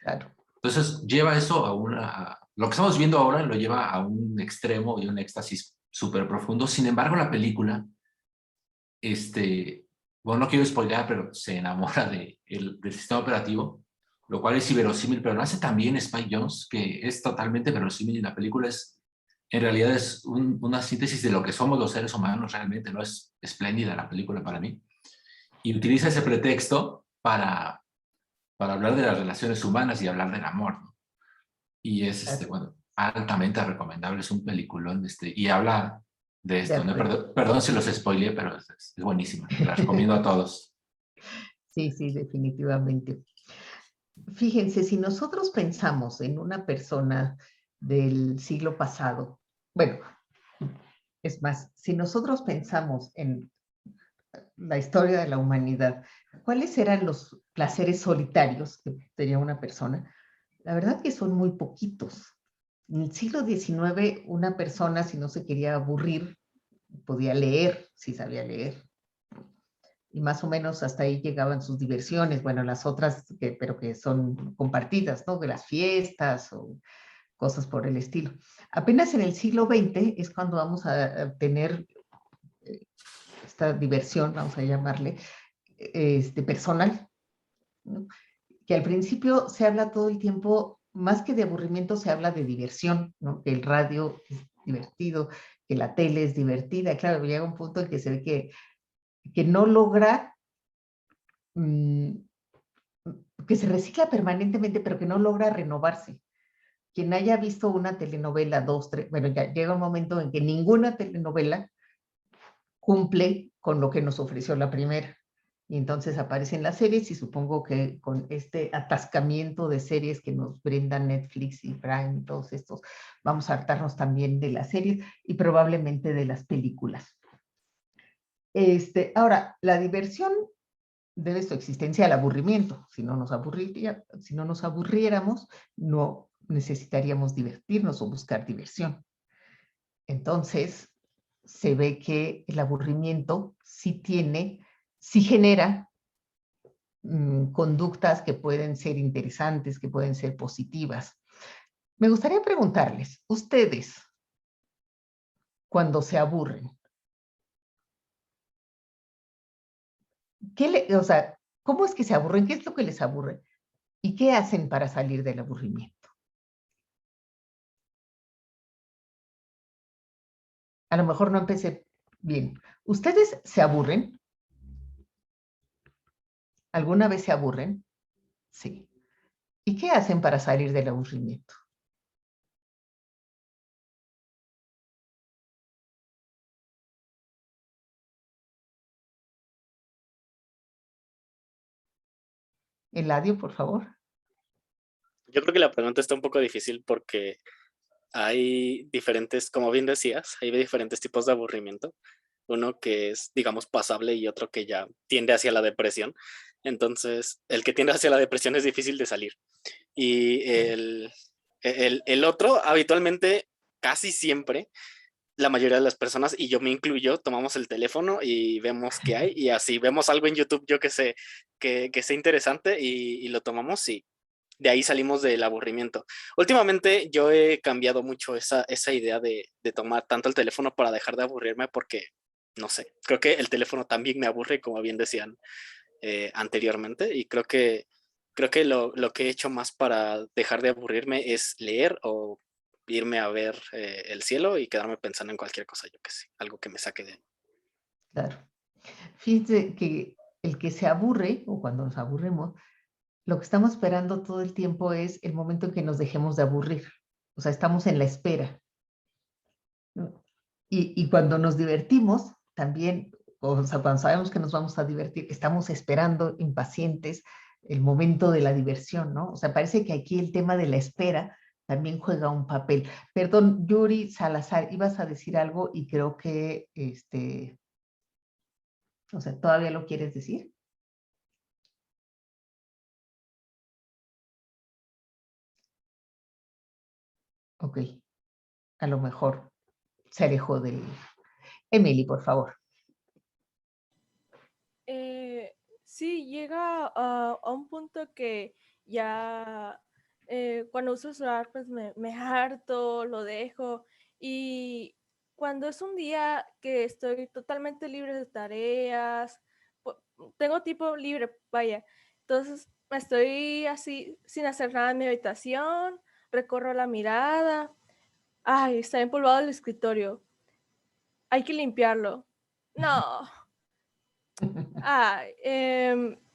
Claro. Entonces lleva eso lo que estamos viendo ahora lo lleva a un extremo y un éxtasis súper profundo. Sin embargo, la película, bueno, no quiero spoilear, pero se enamora del sistema operativo, lo cual es inverosímil, pero lo hace también Spike Jonze, que es totalmente verosímil, y la película en realidad es una síntesis de lo que somos los seres humanos realmente, ¿no? Es espléndida la película para mí. Y utiliza ese pretexto para hablar de las relaciones humanas y hablar del amor, ¿no? Y es, bueno, altamente recomendable, es un peliculón, y habla de esto, ¿no? Perdón si los spoileé, pero es buenísima, la recomiendo a todos. Sí, sí, definitivamente. Fíjense, si nosotros pensamos en una persona del siglo pasado, bueno, es más, si nosotros pensamos en la historia de la humanidad, ¿cuáles eran los placeres solitarios que tenía una persona? La verdad que son muy poquitos. En el siglo XIX, una persona, si no se quería aburrir, podía leer, si sabía leer. Y más o menos hasta ahí llegaban sus diversiones, bueno, las otras, pero que son compartidas, ¿no? De las fiestas o cosas por el estilo. Apenas en el siglo XX es cuando vamos a tener esta diversión, vamos a llamarle, personal, ¿no? Que al principio se habla todo el tiempo, más que de aburrimiento, se habla de diversión, ¿no? Que el radio es divertido, que la tele es divertida. Claro, llega un punto en que se ve que no logra, que se recicla permanentemente, pero que no logra renovarse. Quien haya visto una telenovela, 2, 3, bueno, ya llega un momento en que ninguna telenovela cumple con lo que nos ofreció la primera. Y entonces aparecen las series y supongo que con este atascamiento de series que nos brindan Netflix y Prime y todos estos, vamos a hartarnos también de las series y probablemente de las películas. Ahora, la diversión debe su existencia al aburrimiento. Si no nos aburriéramos, no necesitaríamos divertirnos o buscar diversión. Entonces, se ve que el aburrimiento sí genera conductas que pueden ser interesantes, que pueden ser positivas. Me gustaría preguntarles, ustedes, cuando se aburren, ¿cómo es que se aburren? ¿Qué es lo que les aburre? ¿Y qué hacen para salir del aburrimiento? A lo mejor no empecé bien. ¿Ustedes se aburren? ¿Alguna vez se aburren? Sí. ¿Y qué hacen para salir del aburrimiento? Eladio, por favor. Yo creo que la pregunta está un poco difícil porque hay diferentes, como bien decías, hay diferentes tipos de aburrimiento. Uno que es, digamos, pasable y otro que ya tiende hacia la depresión. Entonces, el que tiende hacia la depresión es difícil de salir. Y el otro, habitualmente, casi siempre, la mayoría de las personas, y yo me incluyo, tomamos el teléfono y vemos qué hay, y así vemos algo en YouTube, yo que sé, que sea interesante y lo tomamos y de ahí salimos del aburrimiento. Últimamente yo he cambiado mucho esa idea de tomar tanto el teléfono para dejar de aburrirme porque, no sé, creo que el teléfono también me aburre, como bien decían anteriormente, y creo que lo que he hecho más para dejar de aburrirme es leer o irme a ver el cielo y quedarme pensando en cualquier cosa, yo que sé, algo que me saque de ahí. Claro. Fíjense que el que se aburre, o cuando nos aburrimos, lo que estamos esperando todo el tiempo es el momento en que nos dejemos de aburrir. O sea, estamos en la espera, ¿no? Y cuando nos divertimos, también o sea, cuando sabemos que nos vamos a divertir, estamos esperando impacientes el momento de la diversión, ¿no? O sea, parece que aquí el tema de la espera también juega un papel. Perdón, Yuri Salazar, ibas a decir algo y creo que, o sea, ¿todavía lo quieres decir? Ok, a lo mejor se alejó del... Emily, por favor. Sí, llega a un punto que ya cuando uso el celular pues me harto, lo dejo, y cuando es un día que estoy totalmente libre de tareas, tengo tiempo libre, vaya, entonces estoy así sin hacer nada en mi habitación, recorro la mirada, ay, está empolvado el escritorio, hay que limpiarlo. No.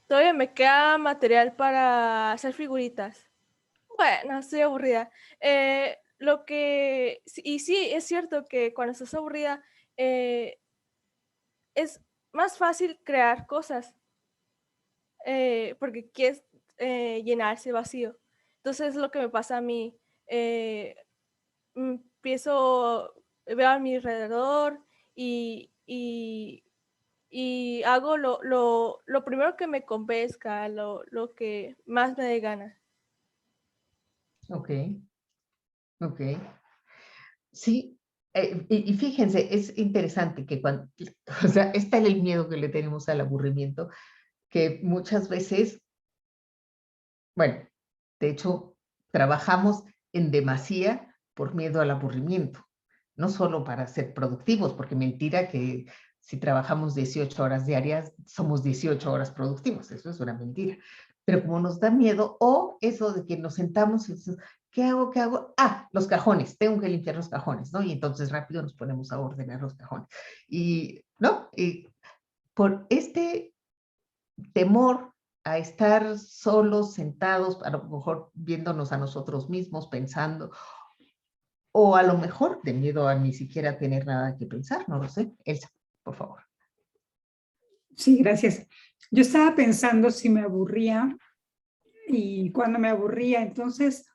Todavía me queda material para hacer figuritas. Bueno, estoy aburrida. Y sí, es cierto que cuando estás aburrida es más fácil crear cosas porque quieres llenar ese vacío. Entonces es lo que me pasa a mí. Veo a mi alrededor y hago lo primero que me convenzca, lo que más me dé gana. Ok, ok. Sí, y fíjense, es interesante que cuando, o sea, está el miedo que le tenemos al aburrimiento, que muchas veces, bueno, de hecho, trabajamos en demasía por miedo al aburrimiento, no solo para ser productivos, porque mentira que si trabajamos 18 horas diarias, somos 18 horas productivos, eso es una mentira. Pero como nos da miedo, o eso de que nos sentamos y decimos, ¿qué hago? ¿Qué hago? Ah, los cajones, tengo que limpiar los cajones, ¿no? Y entonces rápido nos ponemos a ordenar los cajones. Y, ¿no? Y por este temor a estar solos, sentados, a lo mejor viéndonos a nosotros mismos, pensando, o a lo mejor de miedo a ni siquiera tener nada que pensar, no lo sé. Elsa, por favor. Sí, gracias. Yo estaba pensando si me aburría y cuando me aburría, entonces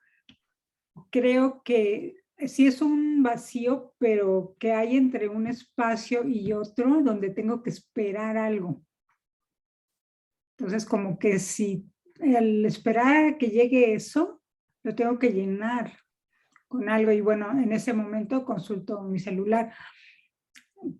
creo que sí es un vacío, pero que hay entre un espacio y otro donde tengo que esperar algo. Entonces, como que si al esperar a que llegue eso, lo tengo que llenar con algo y bueno, en ese momento consulto mi celular.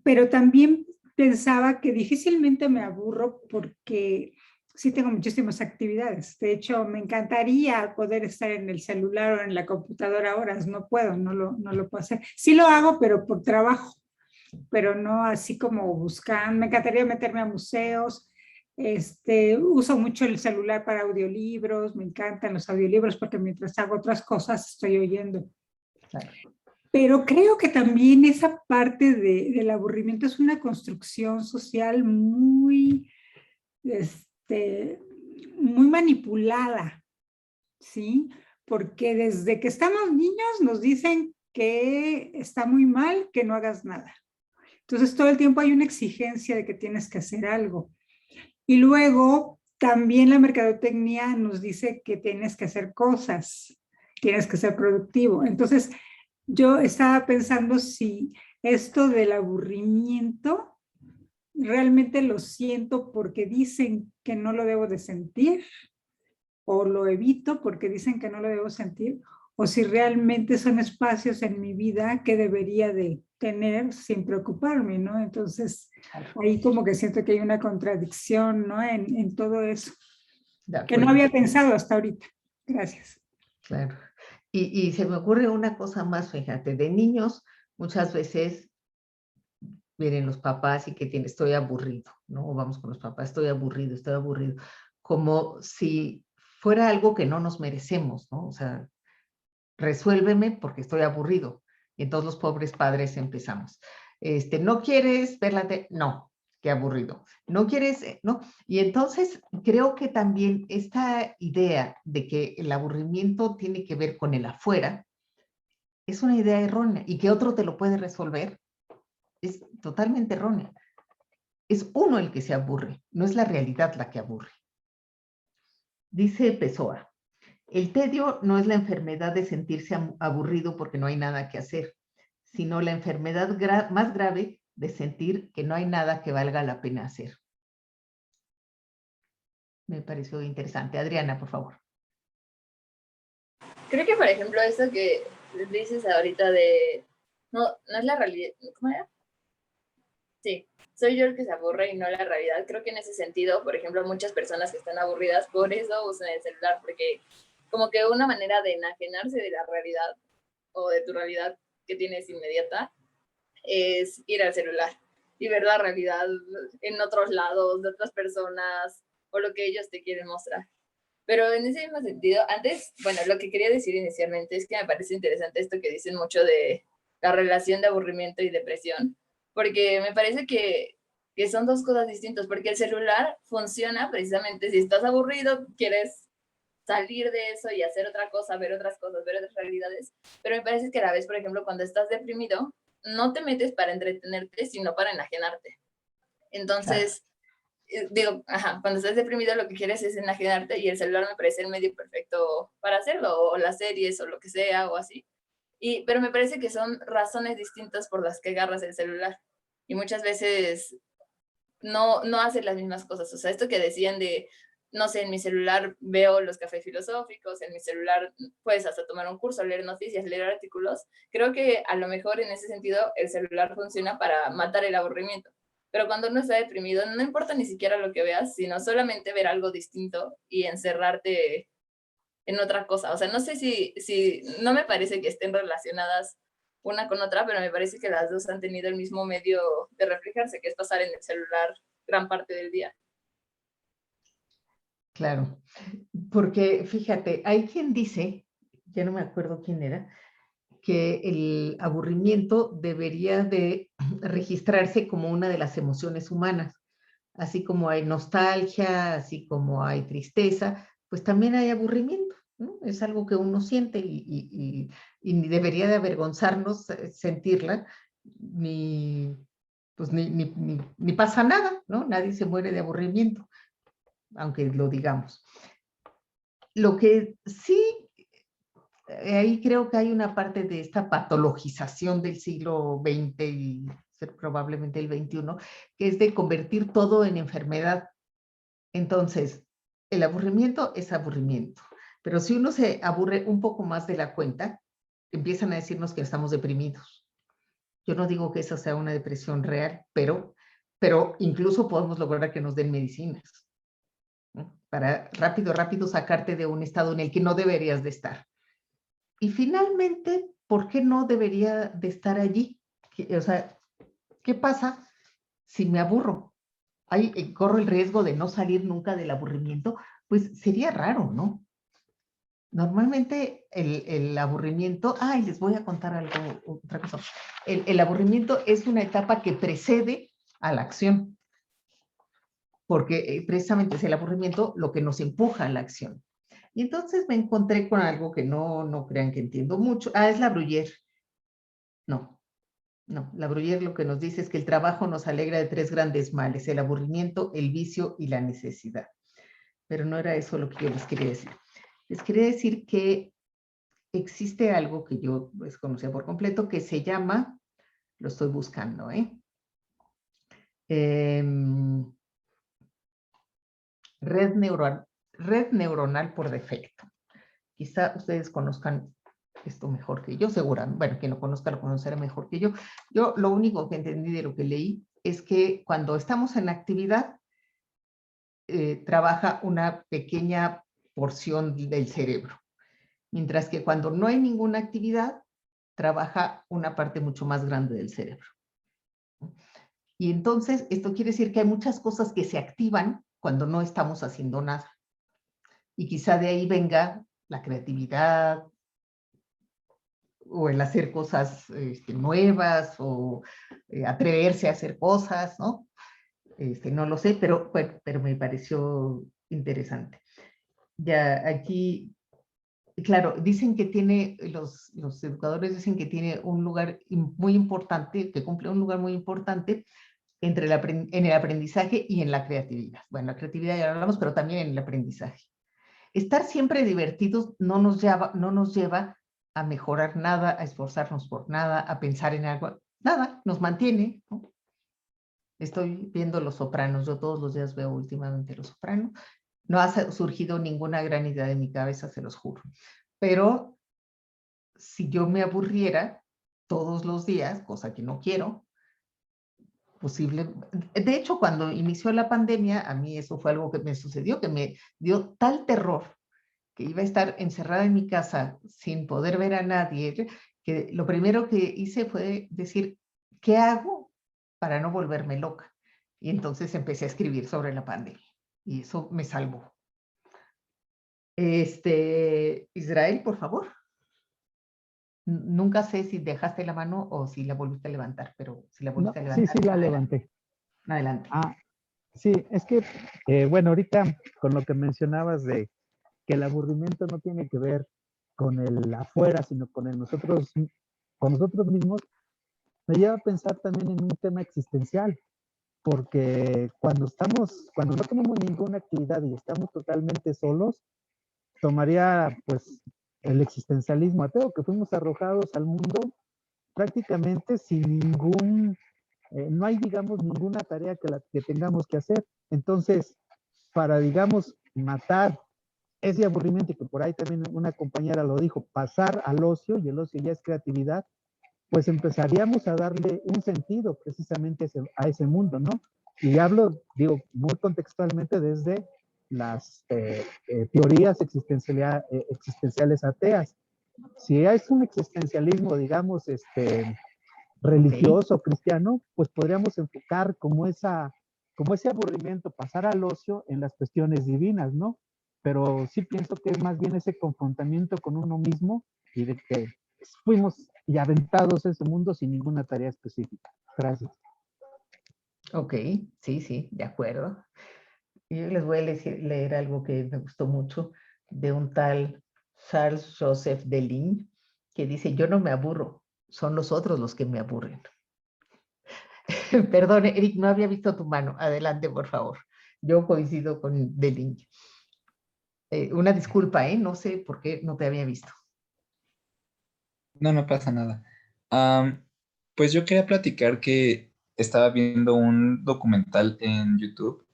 Pero también pensaba que difícilmente me aburro porque sí tengo muchísimas actividades. De hecho, me encantaría poder estar en el celular o en la computadora horas. No puedo, no lo puedo hacer. Sí lo hago, pero por trabajo, pero no así como buscando. Me encantaría meterme a museos. Uso mucho el celular para audiolibros. Me encantan los audiolibros porque mientras hago otras cosas estoy oyendo. Claro. Pero creo que también esa parte del aburrimiento es una construcción social muy, muy manipulada, ¿sí? Porque desde que estamos niños nos dicen que está muy mal que no hagas nada. Entonces todo el tiempo hay una exigencia de que tienes que hacer algo. Y luego también la mercadotecnia nos dice que tienes que hacer cosas, tienes que ser productivo. Entonces, yo estaba pensando si esto del aburrimiento realmente lo siento porque dicen que no lo debo de sentir o lo evito porque dicen que no lo debo sentir o si realmente son espacios en mi vida que debería de tener sin preocuparme, ¿no? Entonces, ahí como que siento que hay una contradicción, ¿no? En todo eso, que no había pensado hasta ahorita. Gracias. Claro. Y se me ocurre una cosa más, fíjate, de niños muchas veces vienen los papás y que estoy aburrido, ¿no? O vamos con los papás, estoy aburrido, como si fuera algo que no nos merecemos, ¿no? O sea, resuélveme porque estoy aburrido. Y entonces los pobres padres empezamos. ¿No quieres ver la tele? No, qué aburrido. ¿No quieres? No. Y entonces creo que también esta idea de que el aburrimiento tiene que ver con el afuera es una idea errónea y que otro te lo puede resolver es totalmente errónea. Es uno el que se aburre, no es la realidad la que aburre. Dice Pessoa, el tedio no es la enfermedad de sentirse aburrido porque no hay nada que hacer, sino la enfermedad más grave de sentir que no hay nada que valga la pena hacer. Me pareció interesante. Adriana, por favor. Creo que, por ejemplo, eso que dices ahorita de... No es la realidad. ¿Cómo era? Sí, soy yo el que se aburre y no la realidad. Creo que en ese sentido, por ejemplo, muchas personas que están aburridas por eso usan el celular, porque como que una manera de enajenarse de la realidad o de tu realidad que tienes inmediata es ir al celular y ver la realidad en otros lados, de otras personas o lo que ellos te quieren mostrar. Pero en ese mismo sentido, antes, bueno, lo que quería decir inicialmente es que me parece interesante esto que dicen mucho de la relación de aburrimiento y depresión, porque me parece que son dos cosas distintas, porque el celular funciona precisamente si estás aburrido, quieres salir de eso y hacer otra cosa, ver otras cosas, ver otras realidades, pero me parece que a la vez, por ejemplo, cuando estás deprimido, no te metes para entretenerte, sino para enajenarte. Entonces, digo, cuando estás deprimido lo que quieres es enajenarte y el celular me parece el medio perfecto para hacerlo, o las series o lo que sea, o así. Pero me parece que son razones distintas por las que agarras el celular. Y muchas veces no hacen las mismas cosas. O sea, esto que decían de, no sé, en mi celular veo los cafés filosóficos, en mi celular puedes hasta tomar un curso, leer noticias, leer artículos. Creo que a lo mejor en ese sentido el celular funciona para matar el aburrimiento. Pero cuando uno está deprimido, no importa ni siquiera lo que veas, sino solamente ver algo distinto y encerrarte en otra cosa. O sea, no sé si no me parece que estén relacionadas una con otra, pero me parece que las dos han tenido el mismo medio de reflejarse, que es pasar en el celular gran parte del día. Claro, porque fíjate, hay quien dice, ya no me acuerdo quién era, que el aburrimiento debería de registrarse como una de las emociones humanas. Así como hay nostalgia, así como hay tristeza, pues también hay aburrimiento, ¿no? Es algo que uno siente y ni debería de avergonzarnos sentirla, pues ni pasa nada, ¿no? Nadie se muere de aburrimiento, aunque lo digamos. Lo que sí, ahí creo que hay una parte de esta patologización del siglo XX y probablemente el XXI, que es de convertir todo en enfermedad. Entonces, el aburrimiento es aburrimiento, pero si uno se aburre un poco más de la cuenta, empiezan a decirnos que estamos deprimidos. Yo no digo que esa sea una depresión real, pero incluso podemos lograr que nos den medicinas, ¿no? Para rápido sacarte de un estado en el que no deberías de estar. Y finalmente, ¿por qué no debería de estar allí? O sea, ¿qué pasa si me aburro? Corro el riesgo de no salir nunca del aburrimiento, pues sería raro, ¿no? Normalmente el aburrimiento, les voy a contar algo, otra cosa. El aburrimiento es una etapa que precede a la acción, porque precisamente es el aburrimiento lo que nos empuja a la acción. Y entonces me encontré con algo que no crean que entiendo mucho. Es la Bruyère. No, la Bruyère lo que nos dice es que el trabajo nos alegra de 3 grandes males: el aburrimiento, el vicio y la necesidad. Pero no era eso lo que yo les quería decir. Les quería decir que existe algo que yo desconocía por completo que se llama, lo estoy buscando, red neuronal por defecto. Quizá ustedes conozcan esto mejor que yo, seguramente. Bueno, quien lo conozca lo conocerá mejor que yo. Yo lo único que entendí de lo que leí es que cuando estamos en actividad, trabaja una pequeña porción del cerebro, mientras que cuando no hay ninguna actividad, trabaja una parte mucho más grande del cerebro. Y entonces, esto quiere decir que hay muchas cosas que se activan cuando no estamos haciendo nada. Y quizá de ahí venga la creatividad, o el hacer cosas nuevas, o atreverse a hacer cosas, ¿no? No lo sé, pero me pareció interesante. Ya aquí, claro, dicen que tiene, los educadores dicen que tiene un lugar muy importante, que cumple un lugar muy importante en el aprendizaje y en la creatividad. Bueno, la creatividad ya lo hablamos, pero también en el aprendizaje. Estar siempre divertidos no nos lleva a mejorar nada, a esforzarnos por nada, a pensar en algo, nada, nos mantiene, ¿no? Estoy viendo Los Sopranos, yo todos los días veo últimamente Los Sopranos. No ha surgido ninguna gran idea de mi cabeza, se los juro. Pero si yo me aburriera todos los días, cosa que no quiero, de hecho, cuando inició la pandemia, a mí eso fue algo que me sucedió, que me dio tal terror que iba a estar encerrada en mi casa sin poder ver a nadie, que lo primero que hice fue decir, ¿qué hago para no volverme loca? Y entonces empecé a escribir sobre la pandemia y eso me salvó. Israel, por favor. Nunca sé si dejaste la mano o si la volviste a levantar, pero si la volviste a levantar. Sí, la levanté. Adelante. Sí, es que, bueno, ahorita con lo que mencionabas de que el aburrimiento no tiene que ver con el afuera, sino con nosotros mismos, me lleva a pensar también en un tema existencial, porque cuando no tenemos ninguna actividad y estamos totalmente solos, tomaría pues el existencialismo ateo, que fuimos arrojados al mundo prácticamente sin no hay, digamos, ninguna tarea que tengamos que hacer. Entonces, para, digamos, matar ese aburrimiento, y que por ahí también una compañera lo dijo, pasar al ocio, y el ocio ya es creatividad, pues empezaríamos a darle un sentido precisamente a ese mundo, ¿no? Y hablo, digo, muy contextualmente desde las teorías existenciales ateas. Si es un existencialismo, digamos, religioso, cristiano, pues podríamos enfocar como ese aburrimiento, pasar al ocio en las cuestiones divinas, ¿no? Pero sí pienso que es más bien ese confrontamiento con uno mismo y de que fuimos y aventados a ese mundo sin ninguna tarea específica. Gracias. Ok, sí, de acuerdo. Yo les voy a leer algo que me gustó mucho de un tal Charles Joseph Deligne, que dice, yo no me aburro, son los otros los que me aburren. Perdón, Eric, no había visto tu mano. Adelante, por favor. Yo coincido con Deligne. Una disculpa, no sé por qué no te había visto. No pasa nada. Pues yo quería platicar que estaba viendo un documental en YouTube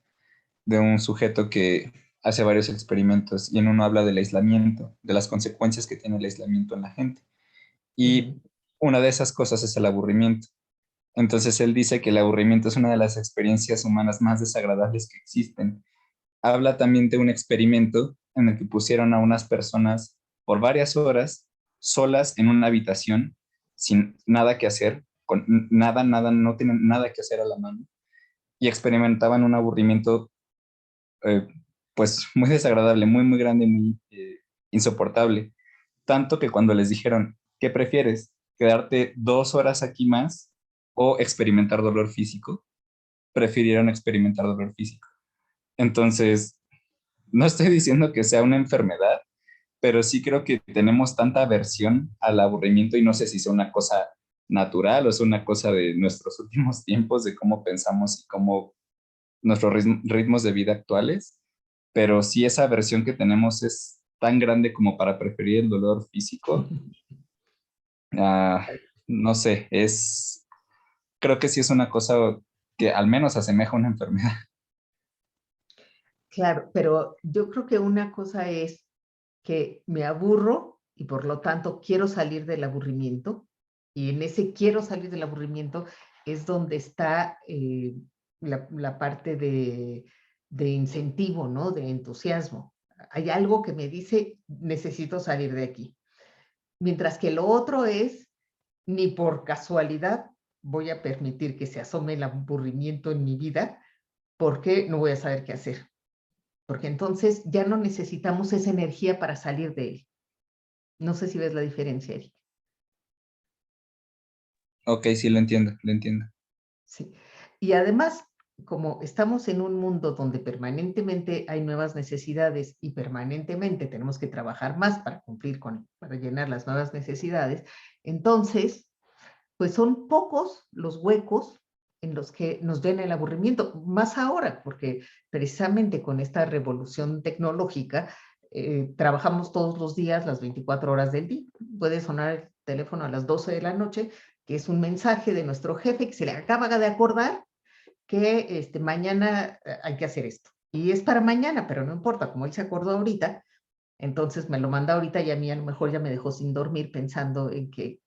de un sujeto que hace varios experimentos y en uno habla del aislamiento, de las consecuencias que tiene el aislamiento en la gente. Y una de esas cosas es el aburrimiento. Entonces él dice que el aburrimiento es una de las experiencias humanas más desagradables que existen. Habla también de un experimento en el que pusieron a unas personas por varias horas solas en una habitación sin nada que hacer, con nada, no tienen nada que hacer a la mano y experimentaban un aburrimiento pues muy desagradable, muy grande, muy insoportable. Tanto que cuando les dijeron, ¿qué prefieres? ¿Quedarte 2 horas aquí más o experimentar dolor físico? Prefirieron experimentar dolor físico. Entonces, no estoy diciendo que sea una enfermedad, pero sí creo que tenemos tanta aversión al aburrimiento y no sé si sea una cosa natural o es una cosa de nuestros últimos tiempos, de cómo pensamos y cómo nuestros ritmos de vida actuales, pero sí esa aversión que tenemos es tan grande como para preferir el dolor físico. No sé, creo que sí es una cosa que al menos asemeja a una enfermedad. Claro, pero yo creo que una cosa es que me aburro y por lo tanto quiero salir del aburrimiento, y en ese quiero salir del aburrimiento es donde está la parte de incentivo, ¿no? De entusiasmo. Hay algo que me dice, necesito salir de aquí. Mientras que lo otro es, ni por casualidad voy a permitir que se asome el aburrimiento en mi vida, porque no voy a saber qué hacer. Porque entonces ya no necesitamos esa energía para salir de él. No sé si ves la diferencia, Eric. Ok, sí, lo entiendo. Sí. Y además, como estamos en un mundo donde permanentemente hay nuevas necesidades y permanentemente tenemos que trabajar más para para llenar las nuevas necesidades, entonces, pues son pocos los huecos en los que nos llena el aburrimiento, más ahora, porque precisamente con esta revolución tecnológica trabajamos todos los días las 24 horas del día. Puede sonar el teléfono a las 12 de la noche, que es un mensaje de nuestro jefe que se le acaba de acordar que mañana hay que hacer esto. Y es para mañana, pero no importa, como él se acordó ahorita, entonces me lo manda ahorita y a mí a lo mejor ya me dejó sin dormir pensando en que,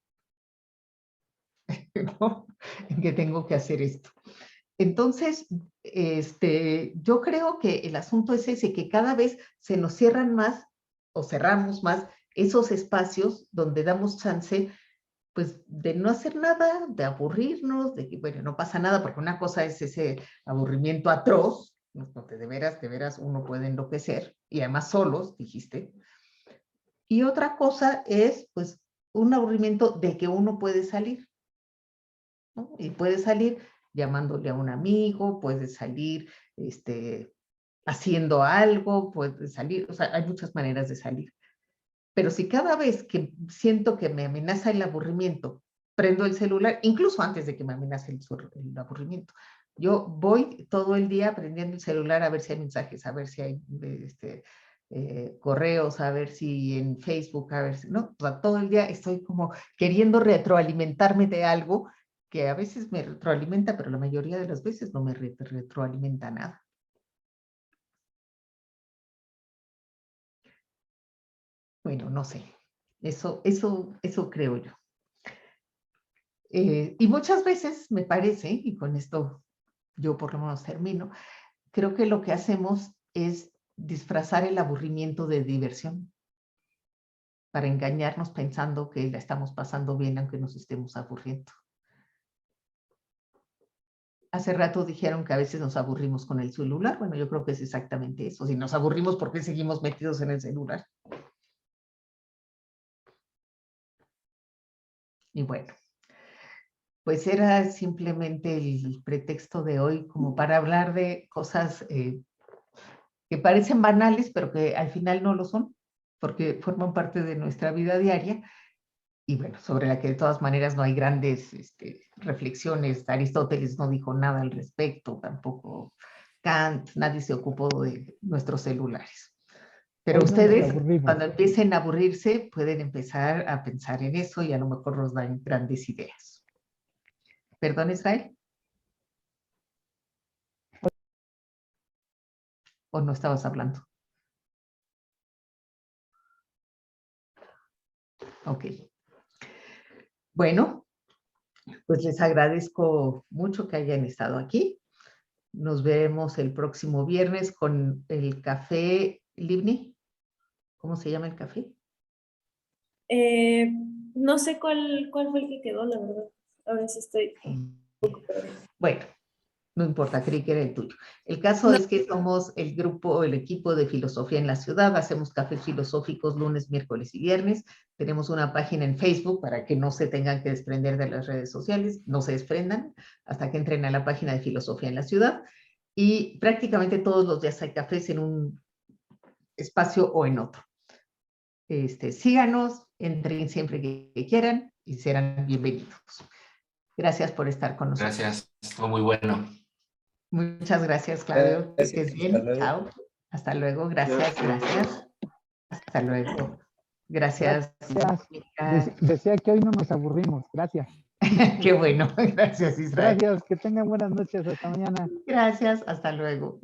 ¿no? En que tengo que hacer esto. Entonces, yo creo que el asunto es ese, que cada vez se nos cierran más o cerramos más esos espacios donde damos chance pues de no hacer nada, de aburrirnos, de que, bueno, no pasa nada, porque una cosa es ese aburrimiento atroz, donde de veras uno puede enloquecer, y además solos, dijiste. Y otra cosa es, pues, un aburrimiento del que uno puede salir, ¿no? Y puede salir llamándole a un amigo, puede salir haciendo algo, puede salir, o sea, hay muchas maneras de salir. Pero si cada vez que siento que me amenaza el aburrimiento, prendo el celular, incluso antes de que me amenace el aburrimiento, yo voy todo el día prendiendo el celular a ver si hay mensajes, a ver si hay correos, a ver si en Facebook, a ver si, ¿no? O sea, todo el día estoy como queriendo retroalimentarme de algo que a veces me retroalimenta, pero la mayoría de las veces no me retroalimenta nada. Bueno, no sé, eso creo yo. Y muchas veces me parece, y con esto yo por lo menos termino, creo que lo que hacemos es disfrazar el aburrimiento de diversión para engañarnos pensando que la estamos pasando bien aunque nos estemos aburriendo. Hace rato dijeron que a veces nos aburrimos con el celular. Bueno, yo creo que es exactamente eso. Si nos aburrimos, ¿por qué seguimos metidos en el celular? Y bueno, pues era simplemente el pretexto de hoy como para hablar de cosas que parecen banales, pero que al final no lo son, porque forman parte de nuestra vida diaria, y bueno, sobre la que de todas maneras no hay grandes reflexiones. Aristóteles no dijo nada al respecto, tampoco Kant, nadie se ocupó de nuestros celulares. Pero Hoy no nos ustedes, aburrimos. cuando empiecen a aburrirse, pueden empezar a pensar en eso y a lo mejor nos dan grandes ideas. ¿Perdón, Israel? ¿O no estabas hablando? Ok. Bueno, pues les agradezco mucho que hayan estado aquí. Nos veremos el próximo viernes con el café Livni. ¿Cómo se llama el café? No sé cuál fue el que quedó, la verdad. Ahora sí estoy un poco perdida. Bueno, no importa, creí que era el tuyo. El caso es que somos el grupo, el equipo de filosofía en la ciudad. Hacemos cafés filosóficos lunes, miércoles y viernes. Tenemos una página en Facebook para que no se tengan que desprender de las redes sociales, no se desprendan hasta que entren a la página de filosofía en la ciudad. Y prácticamente todos los días hay cafés en un espacio o en otro. Síganos, entren siempre que quieran y serán bienvenidos. Gracias por estar con nosotros. Gracias, estuvo muy bueno. Muchas gracias, Claudio. Que estés bien. Hasta luego. Chao. Hasta luego. Gracias. Hasta luego. Gracias. Decía que hoy no nos aburrimos. Gracias. Qué bueno. Gracias, Israel. Gracias. Que tengan buenas noches. Hasta mañana. Gracias. Hasta luego.